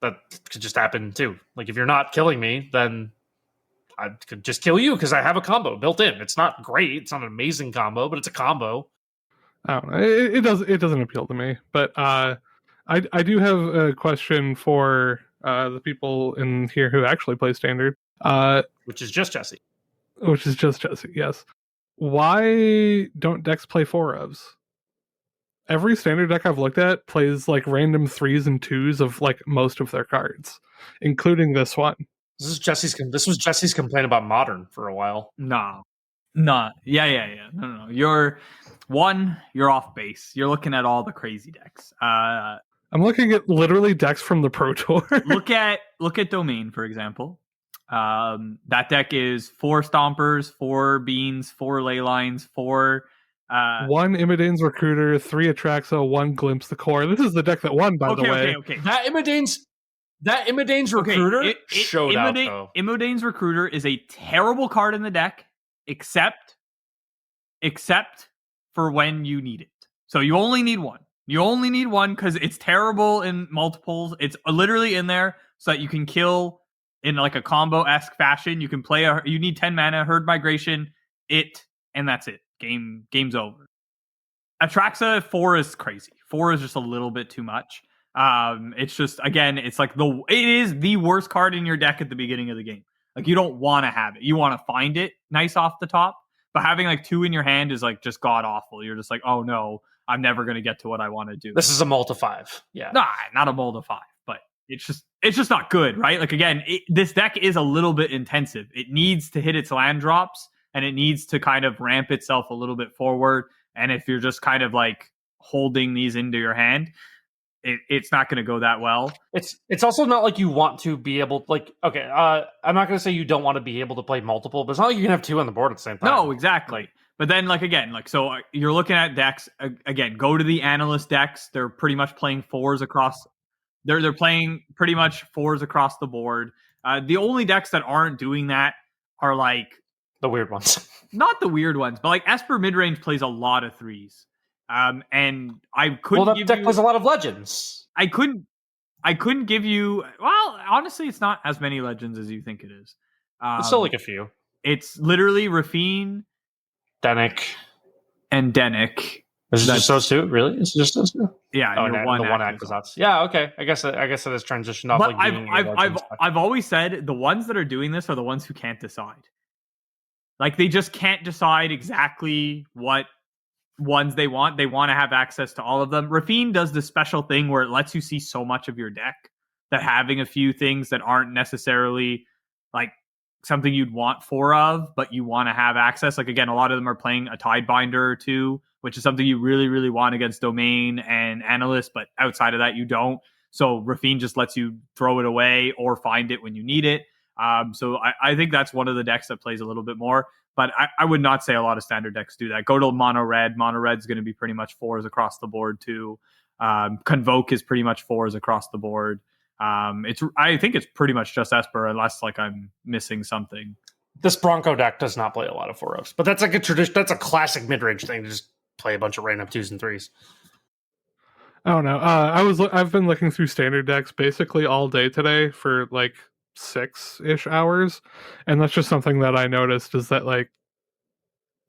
That could just happen too. Like if you're not killing me, then I could just kill you because I have a combo built in. It's not great. It's not an amazing combo, but it's a combo. I don't know. It doesn't appeal to me. But I do have a question for the people in here who actually play Standard. Which is just Jesse. Yes. Why don't decks play 4-ofs? Every Standard deck I've looked at plays like random 3s and 2s of like most of their cards, including this one. This was Jesse's complaint about Modern for a while. No. Yeah. No. You're off base. You're looking at all the crazy decks. I'm looking at literally decks from the Pro Tour. look at Domain, for example. That deck is 4 Stompers, 4 Beans, 4 Leylines, 4 1 Imidane's Recruiter, 3 Atraxa, 1 Glimpse the Core. This is the deck that won, by the way. Okay. That Imidane's Recruiter showed out, though. Imidane's Recruiter is a terrible card in the deck, except for when you need it. So you only need 1. You only need 1 because it's terrible in multiples. It's literally in there so that you can kill in like a combo-esque fashion. You can play you need 10 mana, Herd Migration, and that's it. Game's over. Atraxa 4 is crazy. 4 is just a little bit too much. It's just, again, it's like it is the worst card in your deck at the beginning of the game. Like, you don't want to have it. You want to find it nice off the top, but having like 2 in your hand is like just god awful. You're just like, oh no, I'm never going to get to what I want to do. This is a mull to 5. Yeah. Nah, not a mull to 5, but it's just not good, right? Like, again, this deck is a little bit intensive. It needs to hit its land drops, and it needs to kind of ramp itself a little bit forward. And if you're just kind of like holding these into your hand, it's not going to go that well. It's also not like you want to be able, like, okay, I'm not going to say you don't want to be able to play multiple, but it's not like you can have 2 on the board at the same time. No, exactly. But then, like, again, like, so you're looking at decks, again, go to the analyst decks. They're pretty much playing 4s across. They're playing pretty much 4s across the board. The only decks that aren't doing that are like the weird ones. Not the weird ones, but like Esper midrange plays a lot of 3s. And I couldn't that deck plays a lot of legends. I couldn't give you, well, honestly, it's not as many legends as you think it is. It's still like a few. It's literally Rafine, Dennick, and Dennick. Is it just those two? Really? It's just those two? Yeah, and the one Actazats. Yeah, okay. I guess it has transitioned off. But like I've always said the ones that are doing this are the ones who can't decide. Like, they just can't decide exactly what ones they want. They want to have access to all of them. Rafine does this special thing where it lets you see so much of your deck that having a few things that aren't necessarily like something you'd want 4 of, but you want to have access. Like, again, a lot of them are playing a Tidebinder or 2, which is something you really, really want against Domain and Analyst, but outside of that, you don't. So Rafine just lets you throw it away or find it when you need it. So I think that's one of the decks that plays a little bit more, but I would not say a lot of standard decks do that. Go to mono red. Mono red's going to be pretty much 4s across the board too. Convoke is pretty much 4s across the board. I think it's pretty much just Esper, unless like I'm missing something. This Bronco deck does not play a lot of 4-ofs, but that's like a tradition. That's a classic mid-range thing to just play a bunch of random 2s and 3s. I don't know. I've been looking through standard decks basically all day today for like 6-ish hours, and that's just something that I noticed, is that like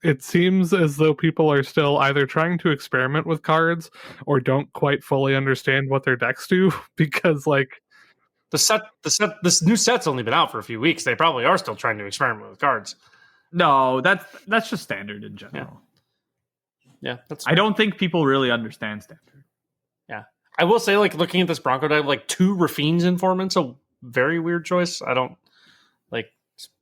it seems as though people are still either trying to experiment with cards or don't quite fully understand what their decks do, because like this new set's only been out for a few weeks. They probably are still trying to experiment with cards. No, that's just standard in general. Yeah, that's. I don't think people really understand standard. Yeah, I will say, like, looking at this Bronco deck, like 2 Rafines Informants, a very weird choice. I don't like.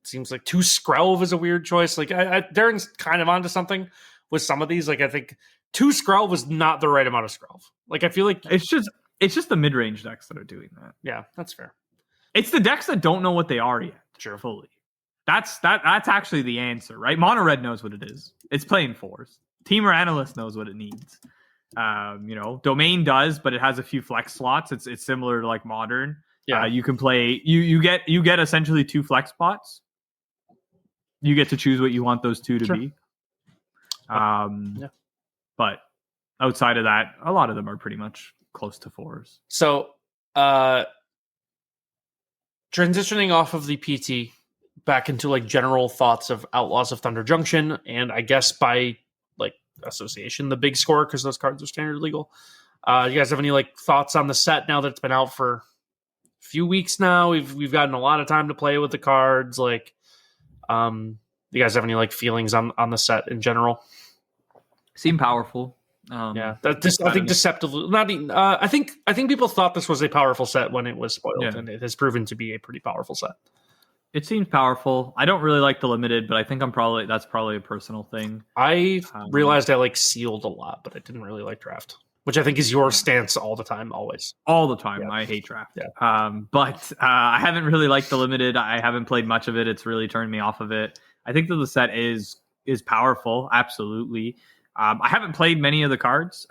Seems like 2 Skrelv is a weird choice. Like, Darren's kind of onto something with some of these. Like, I think 2 Skrelv was not the right amount of Skrelv. Like, I feel like it's just the mid-range decks that are doing that. Yeah, that's fair. It's the decks that don't know what they are yet. Sure, fully. That's actually the answer, right? Mono red knows what it is. It's playing 4s. Teamer Analyst knows what it needs. Domain does, but it has a few flex slots. It's similar to like Modern. Yeah, you can play. You get essentially 2 flex spots. You get to choose what you want those 2 to be. But outside of that, a lot of them are pretty much close to 4s. So, transitioning off of the PT back into like general thoughts of Outlaws of Thunder Junction, and I guess by like association, the big score, because those cards are standard legal. You guys have any like thoughts on the set now that it's been out for a few weeks now? We've gotten a lot of time to play with the cards. Like, you guys have any like feelings on the set in general? Seem powerful. I think deceptively. Not even, I think people thought this was a powerful set when it was spoiled, and it has proven to be a pretty powerful set. It seems powerful. I don't really like the limited, but I think that's probably a personal thing. I realized I like sealed a lot, but I didn't really like draft, which I think is your stance all the time, always. All the time. Yeah. I hate draft. Yeah. But I haven't really liked the limited. I haven't played much of it. It's really turned me off of it. I think that the set is powerful. Absolutely. I haven't played many of the cards.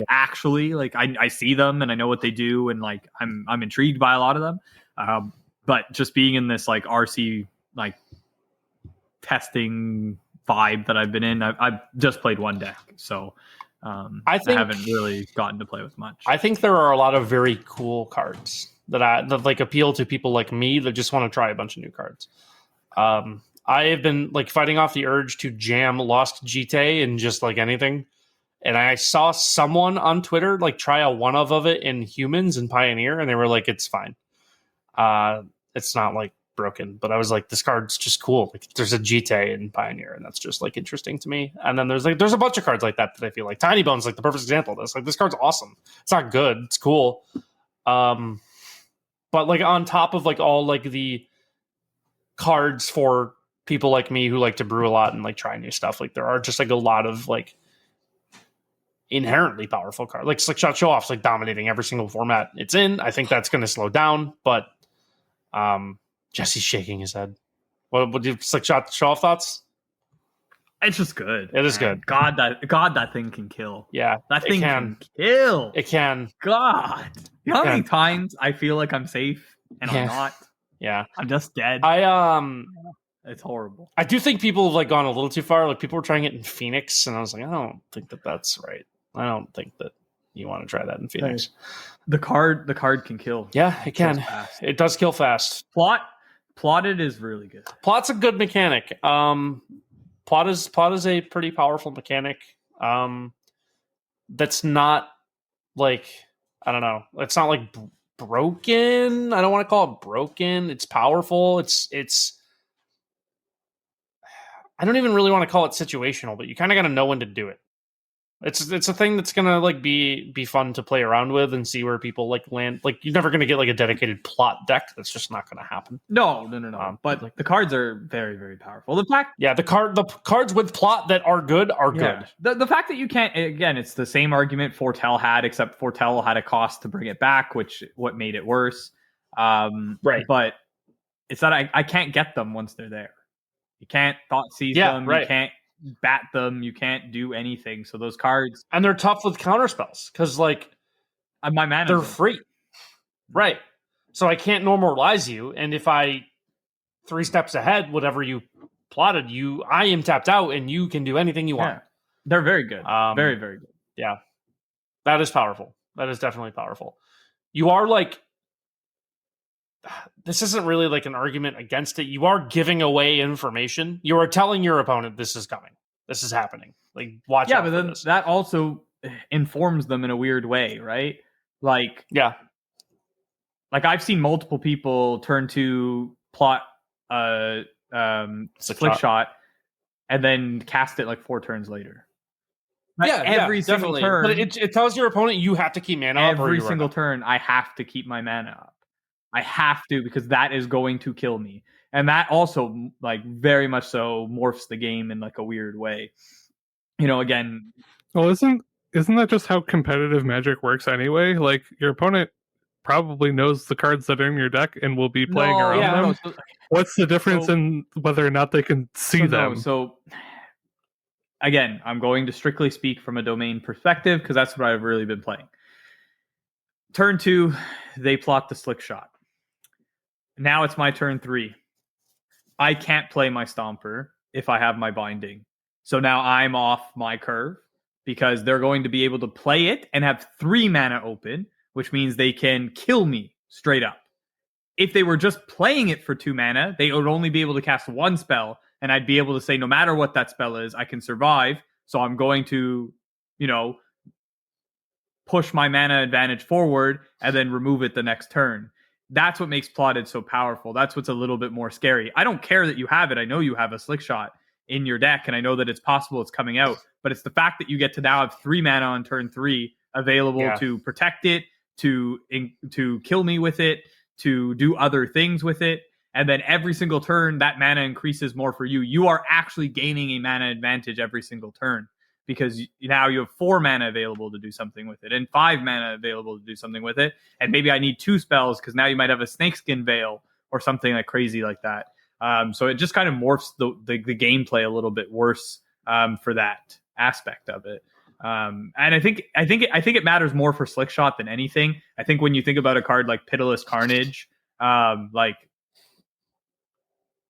Actually, like I see them and I know what they do, and like I'm intrigued by a lot of them. But just being in this like RC like testing vibe that I've been in, I've just played one deck, so I haven't really gotten to play with much. I think there are a lot of very cool cards that like appeal to people like me that just want to try a bunch of new cards. I have been like fighting off the urge to jam Lost GT and just like anything. And I saw someone on Twitter like try a one of it in Humans and Pioneer, and they were like, "It's fine. It's not like broken." But I was like, "This card's just cool. Like, there's a GT in Pioneer, and that's just like interesting to me." And then there's a bunch of cards like that I feel like Tiny Bone's like the perfect example of this. Like, this card's awesome. It's not good. It's cool. But like on top of like all like the cards for people like me who like to brew a lot and like try new stuff, like there are just like a lot of like inherently powerful cards. Like Slickshot Show Off's like dominating every single format it's in. I think that's going to slow down, but Jesse's shaking his head. What do you Slickshot Show Off thoughts? It's just good. It is good. God, that thing can kill. Yeah, that thing can kill. It can. God, you know how many times I feel like I'm safe and I'm not. Yeah, I'm just dead. It's horrible. I do think people have like gone a little too far. Like people were trying it in Phoenix, and I was like, I don't think that's right. I don't think that you want to try that in Phoenix. The card can kill. Yeah, it can. It does kill fast. Plotted is really good. Plot's a good mechanic. Plot is a pretty powerful mechanic. That's not like, I don't know. It's not like broken. I don't want to call it broken. It's powerful. It's I don't even really want to call it situational, but you kind of got to know when to do it. It's a thing that's gonna like be fun to play around with and see where people like land. Like you're never gonna get like a dedicated plot deck. That's just not gonna happen. No. But like, the cards are very, very powerful. The cards with plot that are good are good. The fact that you can't, again, it's the same argument Fortell had, except Fortell had a cost to bring it back, what made it worse. Right. But it's that I can't get them once they're there. You can't thought seize them. Right. You can't bat them. You can't do anything. So those cards, and they're tough with counterspells because like my mana, they're free, right? So I can't normalize you, and if I 3 steps ahead, whatever you plotted, I am tapped out, and you can do anything you want. They're very good, very, very good. Yeah, that is powerful. That is definitely powerful. You are like, this isn't really like an argument against it. You are giving away information. You are telling your opponent this is coming. This is happening. Like, watch out. Yeah, but then that also informs them in a weird way, right? Like, yeah. Like I've seen multiple people turn to plot Slick Shot and then cast it like 4 turns later. Like every single turn. But it tells your opponent you have to keep mana up. Every single turn, I have to keep my mana up. I have to, because that is going to kill me. And that also, like, very much so morphs the game in like a weird way. You know, again. Well, isn't that just how competitive Magic works anyway? Like, your opponent probably knows the cards that are in your deck and will be playing around them. What's the difference in whether or not they can see them? So, again, I'm going to strictly speak from a domain perspective because that's what I've really been playing. Turn 2, they plot the Slick Shot. Now it's my turn 3. I can't play my Stomper if I have my Binding. So now I'm off my curve because they're going to be able to play it and have 3 mana open, which means they can kill me straight up. If they were just playing it for 2 mana, they would only be able to cast 1 spell, and I'd be able to say, no matter what that spell is, I can survive. So I'm going to, push my mana advantage forward and then remove it the next turn. That's what makes Plotted so powerful. That's what's a little bit more scary. I don't care that you have it. I know you have a Slick Shot in your deck, and I know that it's possible it's coming out. But it's the fact that you get to now have 3 mana on turn 3 available to protect it, to kill me with it, to do other things with it. And then every single turn, that mana increases more for you. You are actually gaining a mana advantage every single turn, because now you have 4 mana available to do something with it and 5 mana available to do something with it. And maybe I need 2 spells because now you might have a Snakeskin Veil or something like crazy like that. So it just kind of morphs the gameplay a little bit worse for that aspect of it. And I think it matters more for Slick Shot than anything. I think when you think about a card like Pitiless Carnage,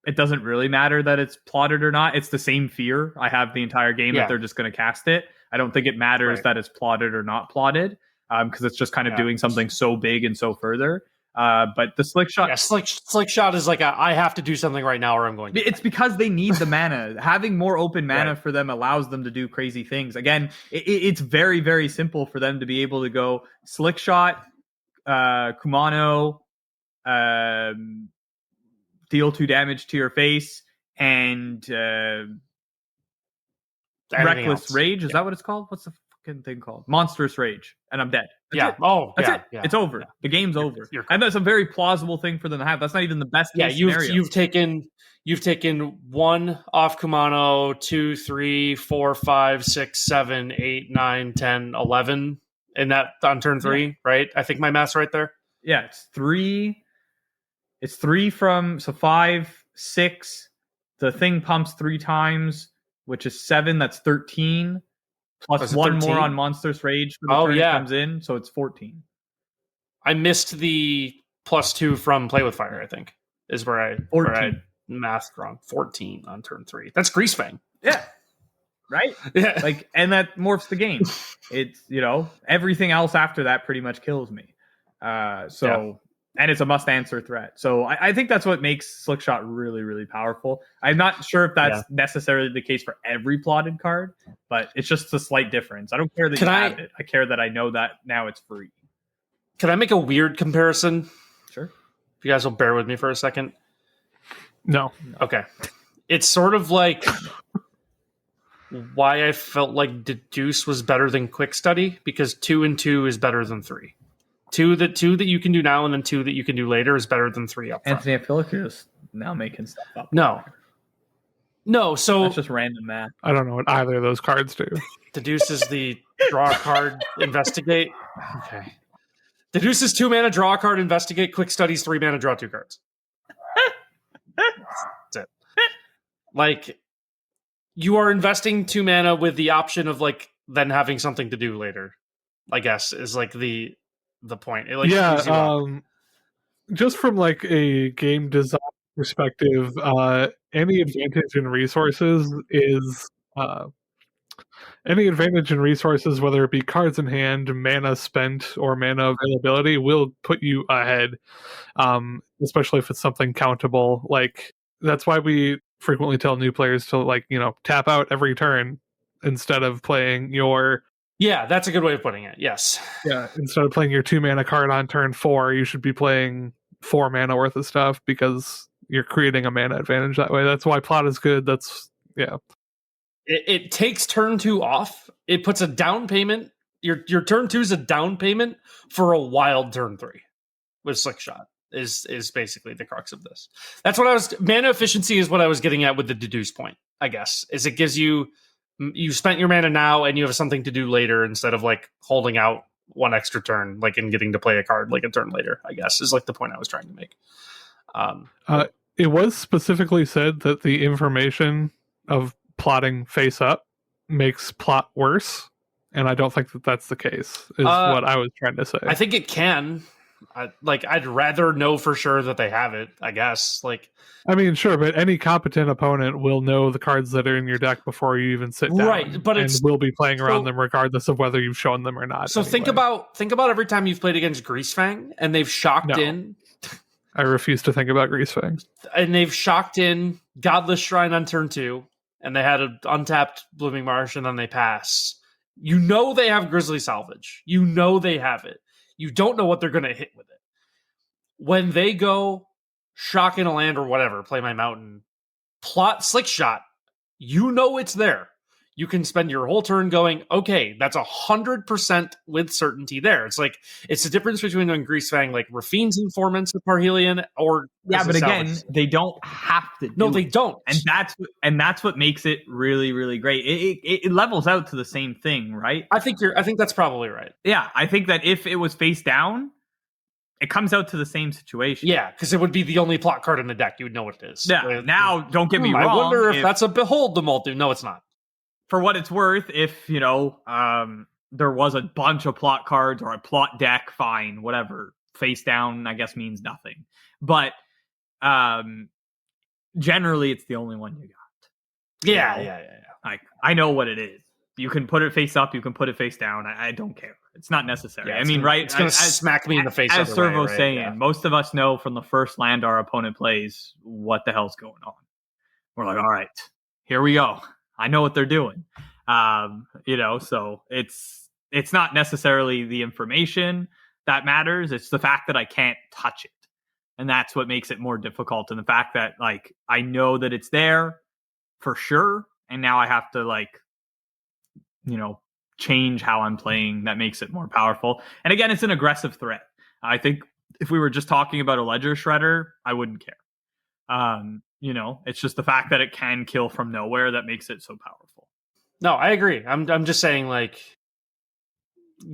it doesn't really matter that it's plotted or not. It's the same fear I have the entire game that they're just going to cast it. I don't think it matters that it's plotted or not plotted, because it's just kind of doing something so big and so further. But the slick shot, slick shot is like I have to do something right now, or I'm going to. It's because they need the mana. Having more open mana for them allows them to do crazy things. Again, it's very, very simple for them to be able to go slick shot, Kumano, deal 2 damage to your face, and Reckless Rage. Is that what it's called? What's the fucking thing called? Monstrous Rage. And I'm dead. That's it. That's it. Yeah. It's over. The game's over. And that's a very plausible thing for them to have. That's not even the best case scenario. You've taken 1 off Kumano, 2, 3, 4, 5, 6, 7, 8, 9, 10, 11. And that on turn 3, right? I think my math's right there. Yeah, it's 3. It's 3 from 5, 6. The thing pumps 3 times, which is 7. That's 13. Plus 1 more on Monstrous Rage when the turn comes in, so it's 14. I missed the +2 from Play with Fire, I think, is where I mathed wrong. 14 on turn 3. That's Greasefang. Yeah. Right? Yeah. And that morphs the game. It's, everything else after that pretty much kills me. And it's a must-answer threat. So I think that's what makes Slickshot really, really powerful. I'm not sure if that's necessarily the case for every plotted card, but it's just a slight difference. I don't care that you have it. I care that I know that now it's free. Can I make a weird comparison? Sure. If you guys will bear with me for a second. No. Okay. It's sort of like why I felt like Deduce was better than Quick Study, because 2 and 2 is better than 3. 2 that you can do now and then 2 that you can do later is better than 3 up front. Anthony, I feel like you're just now making stuff up. No, so that's just random math. I don't know what either of those cards do. Deduce is the draw a card, investigate. Okay. Deduce is 2 mana, draw a card, investigate. Quick Studies 3 mana, draw 2 cards. That's it. Like, you are investing 2 mana with the option of then having something to do later, I guess, is the point. Just from a game design perspective, any advantage in resources, whether it be cards in hand, mana spent, or mana availability, will put you ahead, especially if it's something countable. That's why we frequently tell new players to tap out every turn instead of playing your... Yeah, that's a good way of putting it. Yes. Yeah, instead of playing your 2 mana card on turn 4, you should be playing 4 mana worth of stuff, because you're creating a mana advantage that way. That's why plot is good. It takes turn 2 off. It puts a down payment. Your turn 2 is a down payment for a wild turn 3 with Slick Shot. Is basically the crux of this. That's what mana efficiency is what I was getting at with the Deduce point, I guess, is it gives you spent your mana now and you have something to do later, instead of holding out 1 extra turn, and getting to play a card a turn later, I guess, is the point I was trying to make. It was specifically said that the information of plotting face up makes plot worse, and I don't think that that's the case, is what I was trying to say. I think it can. I'd rather know for sure that they have it, I guess. I mean, sure, but any competent opponent will know the cards that are in your deck before you even sit down, right? But will be playing around them regardless of whether you've shown them or not. So think about every time you've played against Greasefang and they've shocked in. I refuse to think about Greasefang. And they've shocked in Godless Shrine on turn 2, and they had an untapped Blooming Marsh, and then they pass. You know they have Grizzly Salvage. You know they have it. You don't know what they're going to hit with it. When they go shock in a land or whatever, play my mountain, plot Slick Shot, you know it's there. You can spend your whole turn going, okay, that's 100% with certainty there. It's the difference between when Greasefang Rafine's Informants of Parhelion or... Yeah, but again, they don't have to do No, they don't. And that's what makes it really, really great. It levels out to the same thing, right? I think that's probably right. Yeah, I think that if it was face down, it comes out to the same situation. Yeah, because it would be the only plot card in the deck. You would know what it is. Yeah, now, don't get me wrong. I wonder if that's a Behold the Multi. No, it's not. For what it's worth, if, there was a bunch of plot cards or a plot deck, fine, whatever. Face down, I guess, means nothing. But generally, it's the only one you got. Yeah. I know what it is. You can put it face up, you can put it face down. I don't care. It's not necessary. Yeah, I it's mean, gonna- right? It's going to smack me in the face. As either way, Servo's right? saying, Yeah. most of us know from the first land our opponent plays what the hell's going on. We're like, all right, here we go. I know what they're doing. So it's not necessarily the information that matters. It's the fact that I can't touch it. And that's what makes it more difficult. And the fact that like I know that it's there for sure. And now I have to change how I'm playing. That makes it more powerful. And again, it's an aggressive threat. I think if we were just talking about a ledger shredder, I wouldn't care. It's just the fact that it can kill from nowhere that makes it so powerful. No, I agree. I'm just saying, like,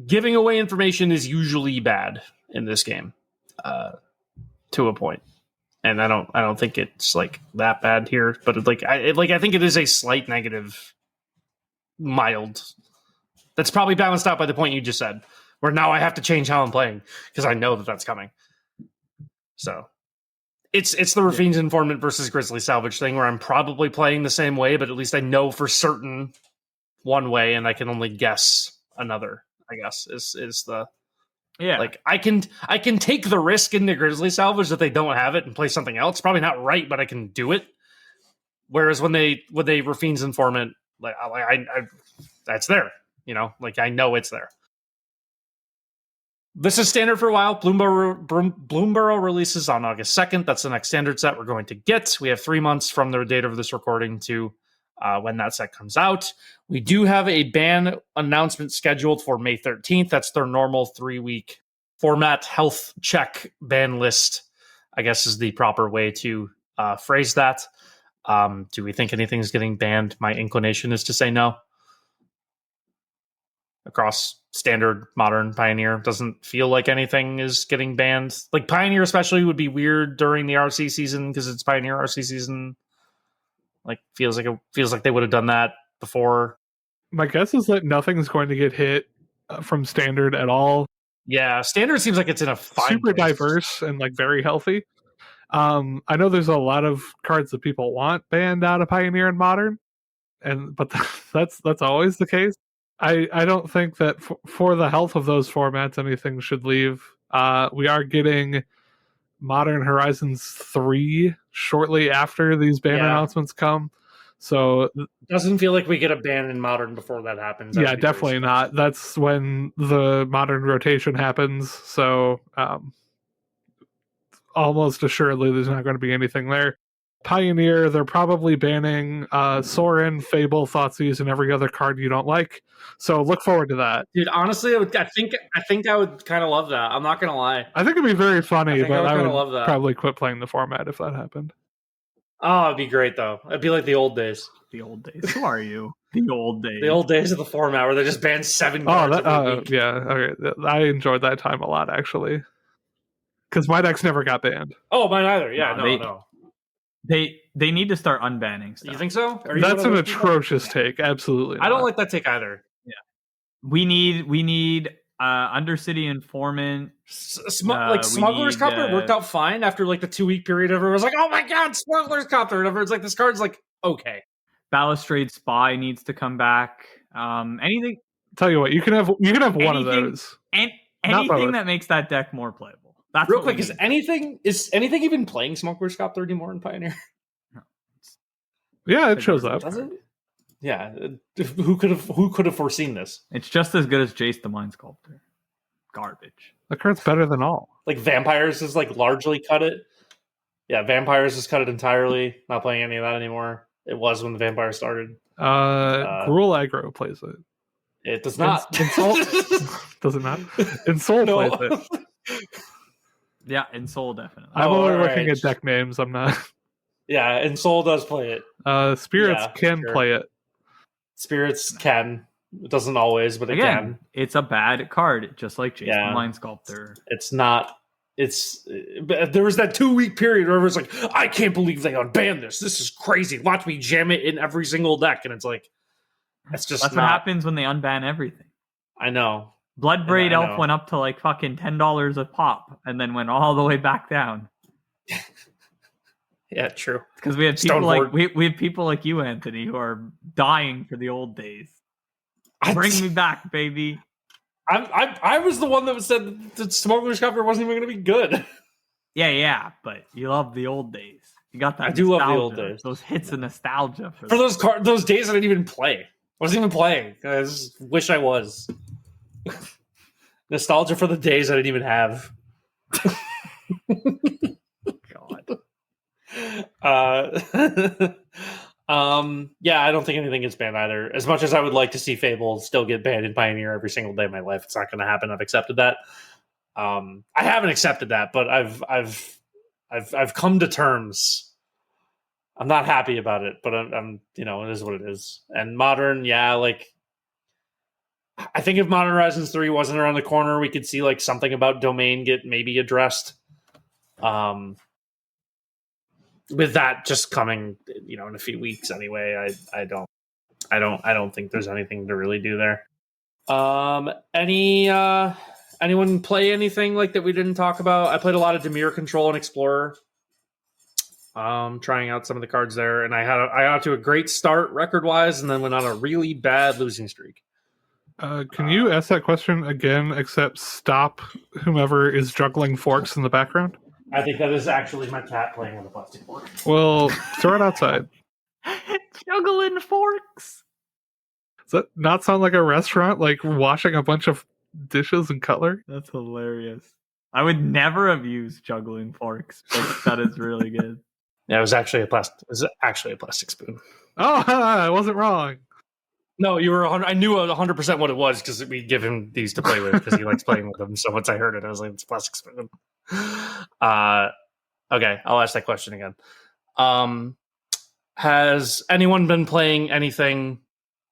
giving away information is usually bad in this game, to a point, and I don't think it's like that bad here. But I think it is a slight negative, mild. That's probably balanced out by the point you just said, where now I have to change how I'm playing because I know that that's coming. So. It's the Rafine's Informant versus Grizzly Salvage thing where I'm probably playing the same way, but at least I know for certain one way and I can only guess another, I guess, is the... Yeah. Like, I can take the risk in the Grizzly Salvage that they don't have it and play something else. Probably not right, but I can do it. Whereas when they Rafine's Informant, I that's there. I know it's there. This is standard for a while. Bloomborough releases on August 2nd. That's the next standard set we're going to get. We have 3 months from the date of this recording to when that set comes out. We do have a ban announcement scheduled for May 13th. That's their normal 3-week format health check ban list, I guess is the proper way to phrase that. Do we think anything's getting banned? My inclination is to say no. Across standard, modern, Pioneer, doesn't feel like anything is getting banned. Like Pioneer especially would be weird during the RC season because it's Pioneer RC season. Like feels like they would have done that before. My guess is that nothing's going to get hit from standard at all. Yeah, standard seems like it's in a fine super place. diverse and like very healthy. I know there's a lot of cards that people want banned out of Pioneer and Modern, but that's always the case. I don't think that for the health of those formats anything should leave. We are getting Modern Horizons 3 shortly after these ban announcements come. So doesn't feel like we get a ban in Modern before that happens. Yeah, definitely not. That's when the Modern rotation happens. So almost assuredly there's not going to be anything there. Pioneer, they're probably banning Sorin, Fable, Thoughtseize, and every other card you don't like. So look forward to that. Dude, honestly, I think I would kind of love that. I'm not gonna lie. I think it'd be very funny, but I would love that. probably quit playing the format if that happened. Oh, it'd be great though. It'd be like the old days. The old days. Who are you? The old days. The old days of the format where they just banned 7 cards every week. Yeah. Okay. I enjoyed that time a lot actually, because my decks never got banned. Oh, mine either. Yeah, no. They need to start unbanning stuff. You think so? That's an atrocious take. Absolutely not. I don't like that take either. Yeah. We need Undercity Informant. Smuggler's Copter worked out fine after like the 2-week period. Everyone was like, oh my god, Smuggler's Copter. And everyone's like, this card's like, okay. Balustrade Spy needs to come back. Anything. Tell you what, you can have one of those. And anything that makes that deck more playable. That's real quick. Is anything even playing Smuggler's Copter anymore in Pioneer? No. Yeah, it shows up. Does it? Yeah. Who could have foreseen this? It's just as good as Jace the Mind Sculptor. Garbage. The card's better than all. Like Vampires has like largely cut it. Yeah, Vampires has cut it entirely. Not playing any of that anymore. It was when the Vampire started. Gruul Aggro plays it. It does not. Insult does it not? Insult plays it. Yeah, Insol definitely. I'm only looking at deck names. I'm not. Yeah, Insol does play it. Spirits can play it. Spirits can. It doesn't always, but it can. It's a bad card, just like Jason Mind Sculptor. It's not. There was that 2-week period where everyone's like, I can't believe they unbanned this. This is crazy. Watch me jam it in every single deck. And it's like, that's what happens when they unban everything. I know. Bloodbraid Elf went up to like fucking $10 a pop and then went all the way back down. Yeah, true. Because we have people we have people like you, Anthony, who are dying for the old days. Bring me back, baby. I was the one that said that Smuggler's Copter wasn't even going to be good. Yeah, but you love the old days. You got that. I do love the nostalgia, old days. Those hits of nostalgia for those days I didn't even play. I wasn't even playing. I just wish I was. Nostalgia for the days I didn't even have. God. Yeah, I don't think anything gets banned either. As much as I would like to see Fable still get banned in Pioneer every single day of my life, it's not going to happen. I've accepted that. I haven't accepted that, but I've come to terms. I'm not happy about it, but I'm it is what it is. And Modern, yeah, like I think if Modern Horizons 3 wasn't around the corner, we could see like something about domain get maybe addressed. With that just coming, in a few weeks anyway, I don't think there's anything to really do there. Anyone play anything like that we didn't talk about? I played a lot of Dimir Control and Explorer. Trying out some of the cards there, and I got to a great start record wise, and then went on a really bad losing streak. Can you ask that question again? Except stop whomever is juggling forks in the background. I think that is actually my cat playing with a plastic fork. Well, throw it outside. Juggling forks. Does that not sound like a restaurant, like washing a bunch of dishes and cutlery? That's hilarious. I would never have used juggling forks, but that is really good. Yeah, it was actually a plastic spoon. Oh, I wasn't wrong. No, you were. I knew 100% what it was because we give him these to play with because he likes playing with them. So once I heard it, I was like, "It's a plastic spoon." Okay, I'll ask that question again. Has anyone been playing anything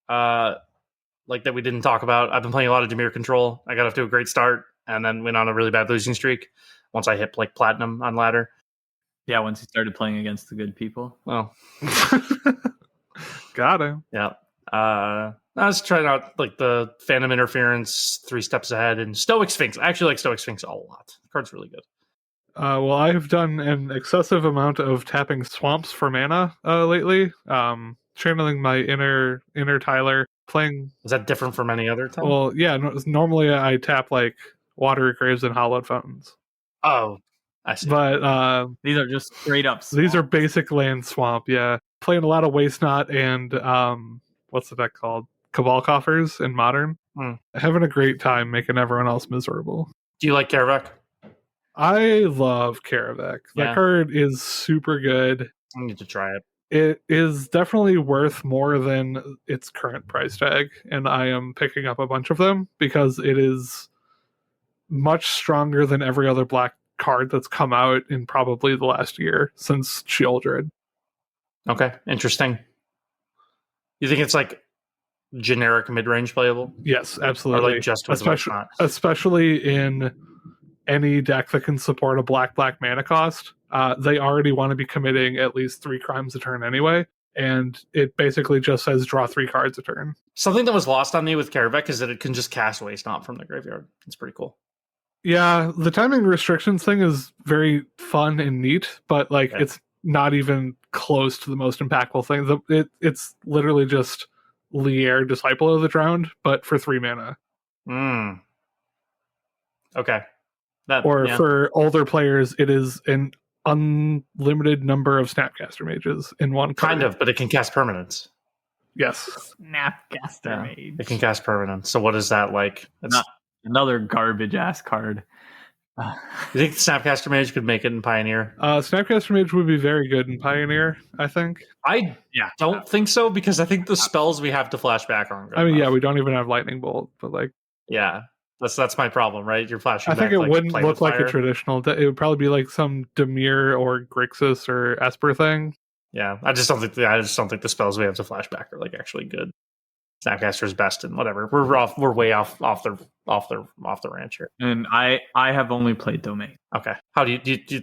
like that we didn't talk about? I've been playing a lot of Dimir Control. I got off to a great start and then went on a really bad losing streak once I hit like platinum on ladder. Yeah, once he started playing against the good people. Well, got him. Yeah. I was trying out like the Phantom Interference, 3 Steps Ahead, and Stoic Sphinx. I actually like Stoic Sphinx a lot. The card's really good. Well, I've done an excessive amount of tapping swamps for mana lately. Channeling my inner Tyler, playing. Is that different from any other time? Well, yeah. Normally I tap like Watery Graves and Hollowed Fountains. Oh, I see. But these are just straight up swamps. These are basic land swamp. Yeah, playing a lot of Waste Knot and what's the deck called? Cabal Coffers in Modern. Having a great time making everyone else miserable. Do you like Karavak? I love Karavak. That card is super good. I need to try it. It is definitely worth more than its current price tag, and I am picking up a bunch of them because it is much stronger than every other black card that's come out in probably the last year since Shieldred. Okay, interesting. You think it's like generic mid-range playable? Yes, absolutely. Or like just with especially in any deck that can support a black mana cost. They already want to be committing at least 3 crimes a turn anyway, and it basically just says draw 3 cards a turn. Something that was lost on me with Karavak is that it can just cast Waste Knot from the graveyard. It's pretty cool. Yeah, the timing restrictions thing is very fun and neat, but it's not even close to the most impactful thing. It's literally just Lier, Disciple of the Drowned, but for 3 mana. Okay. For older players, it is an unlimited number of Snapcaster Mages in one card. Kind of, but it can cast permanents. Yes. Snapcaster Mage. It can cast permanents. So what is that like? It's not another garbage ass card. You think Snapcaster Mage could make it in Pioneer? Snapcaster Mage would be very good in Pioneer, I think. I don't think so, because I think the spells we have to flash back aren't good enough. We don't even have Lightning Bolt, but that's my problem, right? You're flashing I think back, it wouldn't look like a traditional it would probably be like some Dimir or Grixis or Esper thing. Yeah, I just don't think the spells we have to flash back are like actually good. Snapcaster's best and whatever. We're way off the ranch here. And I have only played Domain. Okay. How do you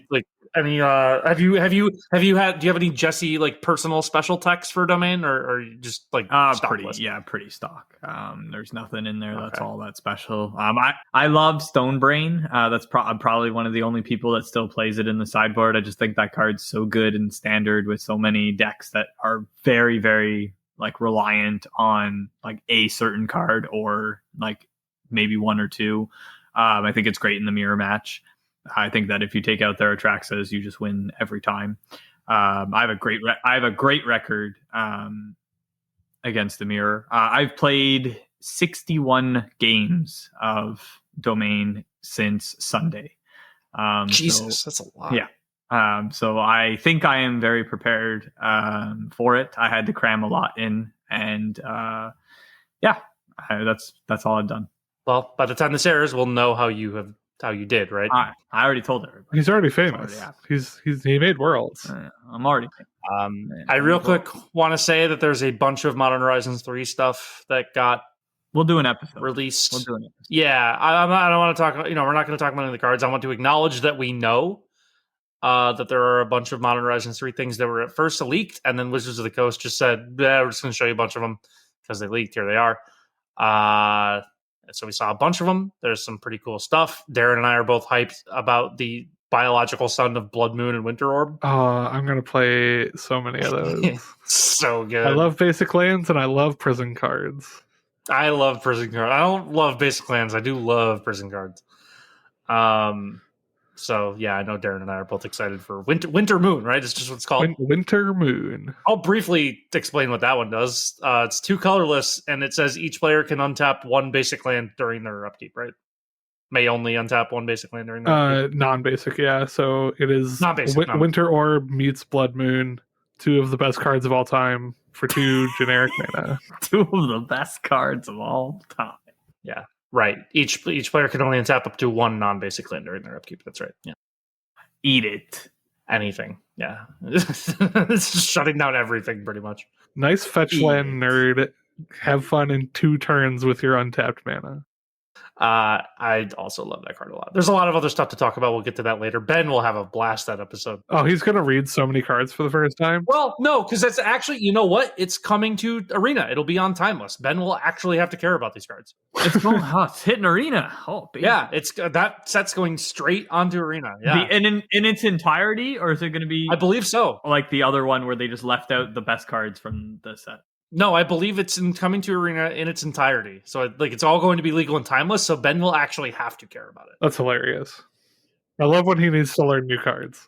like any do you have any Jesse like personal special text for Domain or you just like pretty stock. There's nothing in there that's all that special. I love Stonebrain. That's I'm probably one of the only people that still plays it in the sideboard. I just think that card's so good in standard with so many decks that are very, very like reliant on like a certain card or like maybe one or two. I think it's great in the mirror match. I think that if you take out their Atraxas, you just win every time. I have a great record against the mirror. I've played 61 games of Domain since Sunday. Jesus, that's a lot. Yeah. So I think I am very prepared for it. I had to cram a lot in, and that's all I've done. Well, by the time this airs, we'll know how you did, right? I already told everybody. He's already famous. He made worlds. I'm already. I real quick want to say that there's a bunch of Modern Horizons 3 stuff that got We'll do an episode. Released. We'll do an episode. Yeah, I don't want to talk. We're not going to talk about any of the cards. I want to acknowledge that we know that there are a bunch of Modern Horizons 3 things that were at first leaked, and then Wizards of the Coast just said, "Yeah, we're just going to show you a bunch of them because they leaked. Here they are." So we saw a bunch of them. There's some pretty cool stuff. Darren and I are both hyped about the biological son of Blood Moon and Winter Orb. Oh, I'm going to play so many of those. So good. I love basic lands and I love prison cards. I love prison cards. I don't love basic lands. I do love prison cards. So yeah, I know Darren and I are both excited for Winter Moon, right? It's just what it's called. Winter Moon. I'll briefly explain what that one does. It's 2 colorless, and it says each player can untap 1 basic land during their upkeep, right? May only untap 1 basic land during their upkeep. Non-basic, yeah. So it is non-basic. Winter Orb meets Blood Moon, 2 of the best cards of all time for 2 generic mana. 2 of the best cards of all time. Yeah. Right. Each player can only untap up to 1 non-basic land during their upkeep. That's right. Yeah. Eat it. Anything. Yeah. It's just shutting down everything pretty much. Nice fetch land, nerd. Have fun in 2 turns with your untapped mana. I also love that card a lot. There's a lot of other stuff to talk about. We'll get to that later. Ben will have a blast that episode. Oh, he's going to read so many cards for the first time? Well, no, because it's actually, you know what? It's coming to Arena. It'll be on Timeless. Ben will actually have to care about these cards. It's going it's hitting Arena. Oh, baby. Yeah, it's that set's going straight onto Arena. Yeah. In its entirety, or is it going to be? I believe so. Like the other one where they just left out the best cards from the set. No, I believe it's coming to Arena in its entirety. So it's all going to be legal and timeless. So Ben will actually have to care about it. That's hilarious. I love when he needs to learn new cards.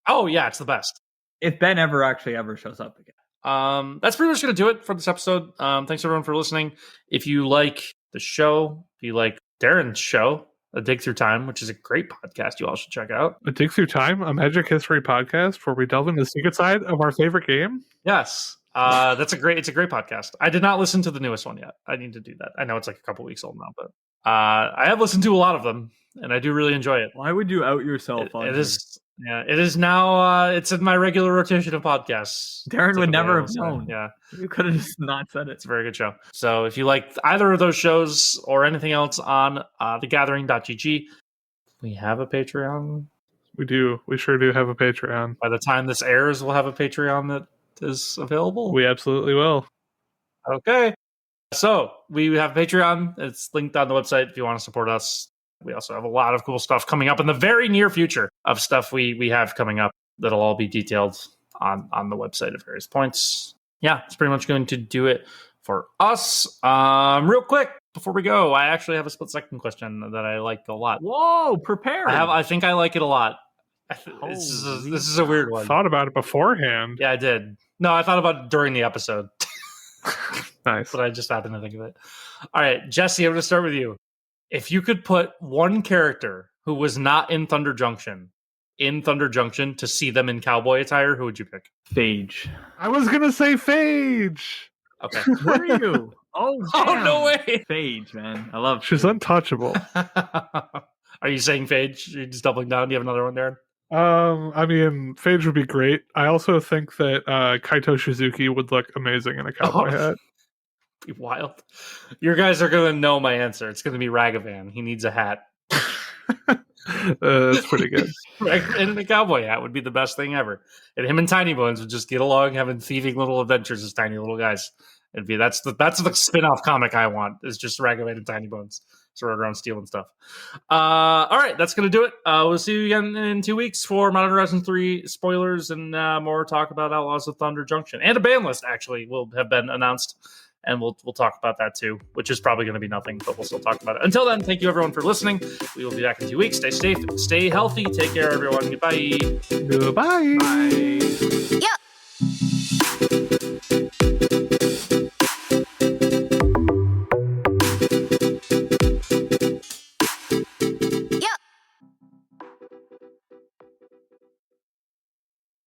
Oh yeah, it's the best. If Ben ever shows up again. That's pretty much going to do it for this episode. Thanks everyone for listening. If you like the show, if you like Darren's show, A Dig Through Time, which is a great podcast you all should check out. A Dig Through Time, a Magic History podcast where we delve into the secret side of our favorite game. Yes. It's a great podcast. I did not listen to the newest one yet. I need to do that. I know it's like a couple weeks old now, but I have listened to a lot of them, and I do really enjoy it. Why would you out yourself? It is now. It's in my regular rotation of podcasts. Darren would never have known. Yeah, you could have just not said it. It's a very good show. So if you like either of those shows or anything else on thegathering.gg, we have a Patreon. We do. We sure do have a Patreon. By the time this airs, we'll have a Patreon that is available. We absolutely will. Okay. So we have Patreon. It's linked on the website if you want to support us. We also have a lot of cool stuff coming up in the very near future of stuff we have coming up that'll all be detailed on the website at various points. Yeah, it's pretty much going to do it for us. Real quick, before we go, I actually have a split-second question that I like a lot. Whoa, prepare. I think I like it a lot. This is a weird one. Thought about it beforehand. Yeah, I did. No, I thought about it during the episode. Nice. But I just happened to think of it. All right, Jesse, I'm going to start with you. If you could put one character who was not in Thunder Junction to see them in cowboy attire, who would you pick? Phage. I was going to say Phage. Okay. Were you? Oh, no way. Phage, man. I love She's Phage. untouchable. Are you saying Phage? You're just doubling down? Do you have another one, Darren? I mean, Phage would be great. I also think that Kaito Shizuki would look amazing in a cowboy hat. Be wild. Your guys are going to know my answer. It's going to be Ragavan. He needs a hat. That's pretty good. And a cowboy hat would be the best thing ever. And him and Tiny Bones would just get along, having thieving little adventures as tiny little guys. That's the spin-off comic I want, is just Ragavan and Tiny Bones. So we're around stealing stuff. All right, that's going to do it. We'll see you again in 2 weeks for Modern Horizons 3 spoilers and more talk about Outlaws of Thunder Junction. And a ban list, actually, will have been announced and we'll talk about that too, which is probably going to be nothing, but we'll still talk about it. Until then, thank you everyone for listening. We will be back in 2 weeks. Stay safe, stay healthy. Take care, everyone. Goodbye. Goodbye. Bye.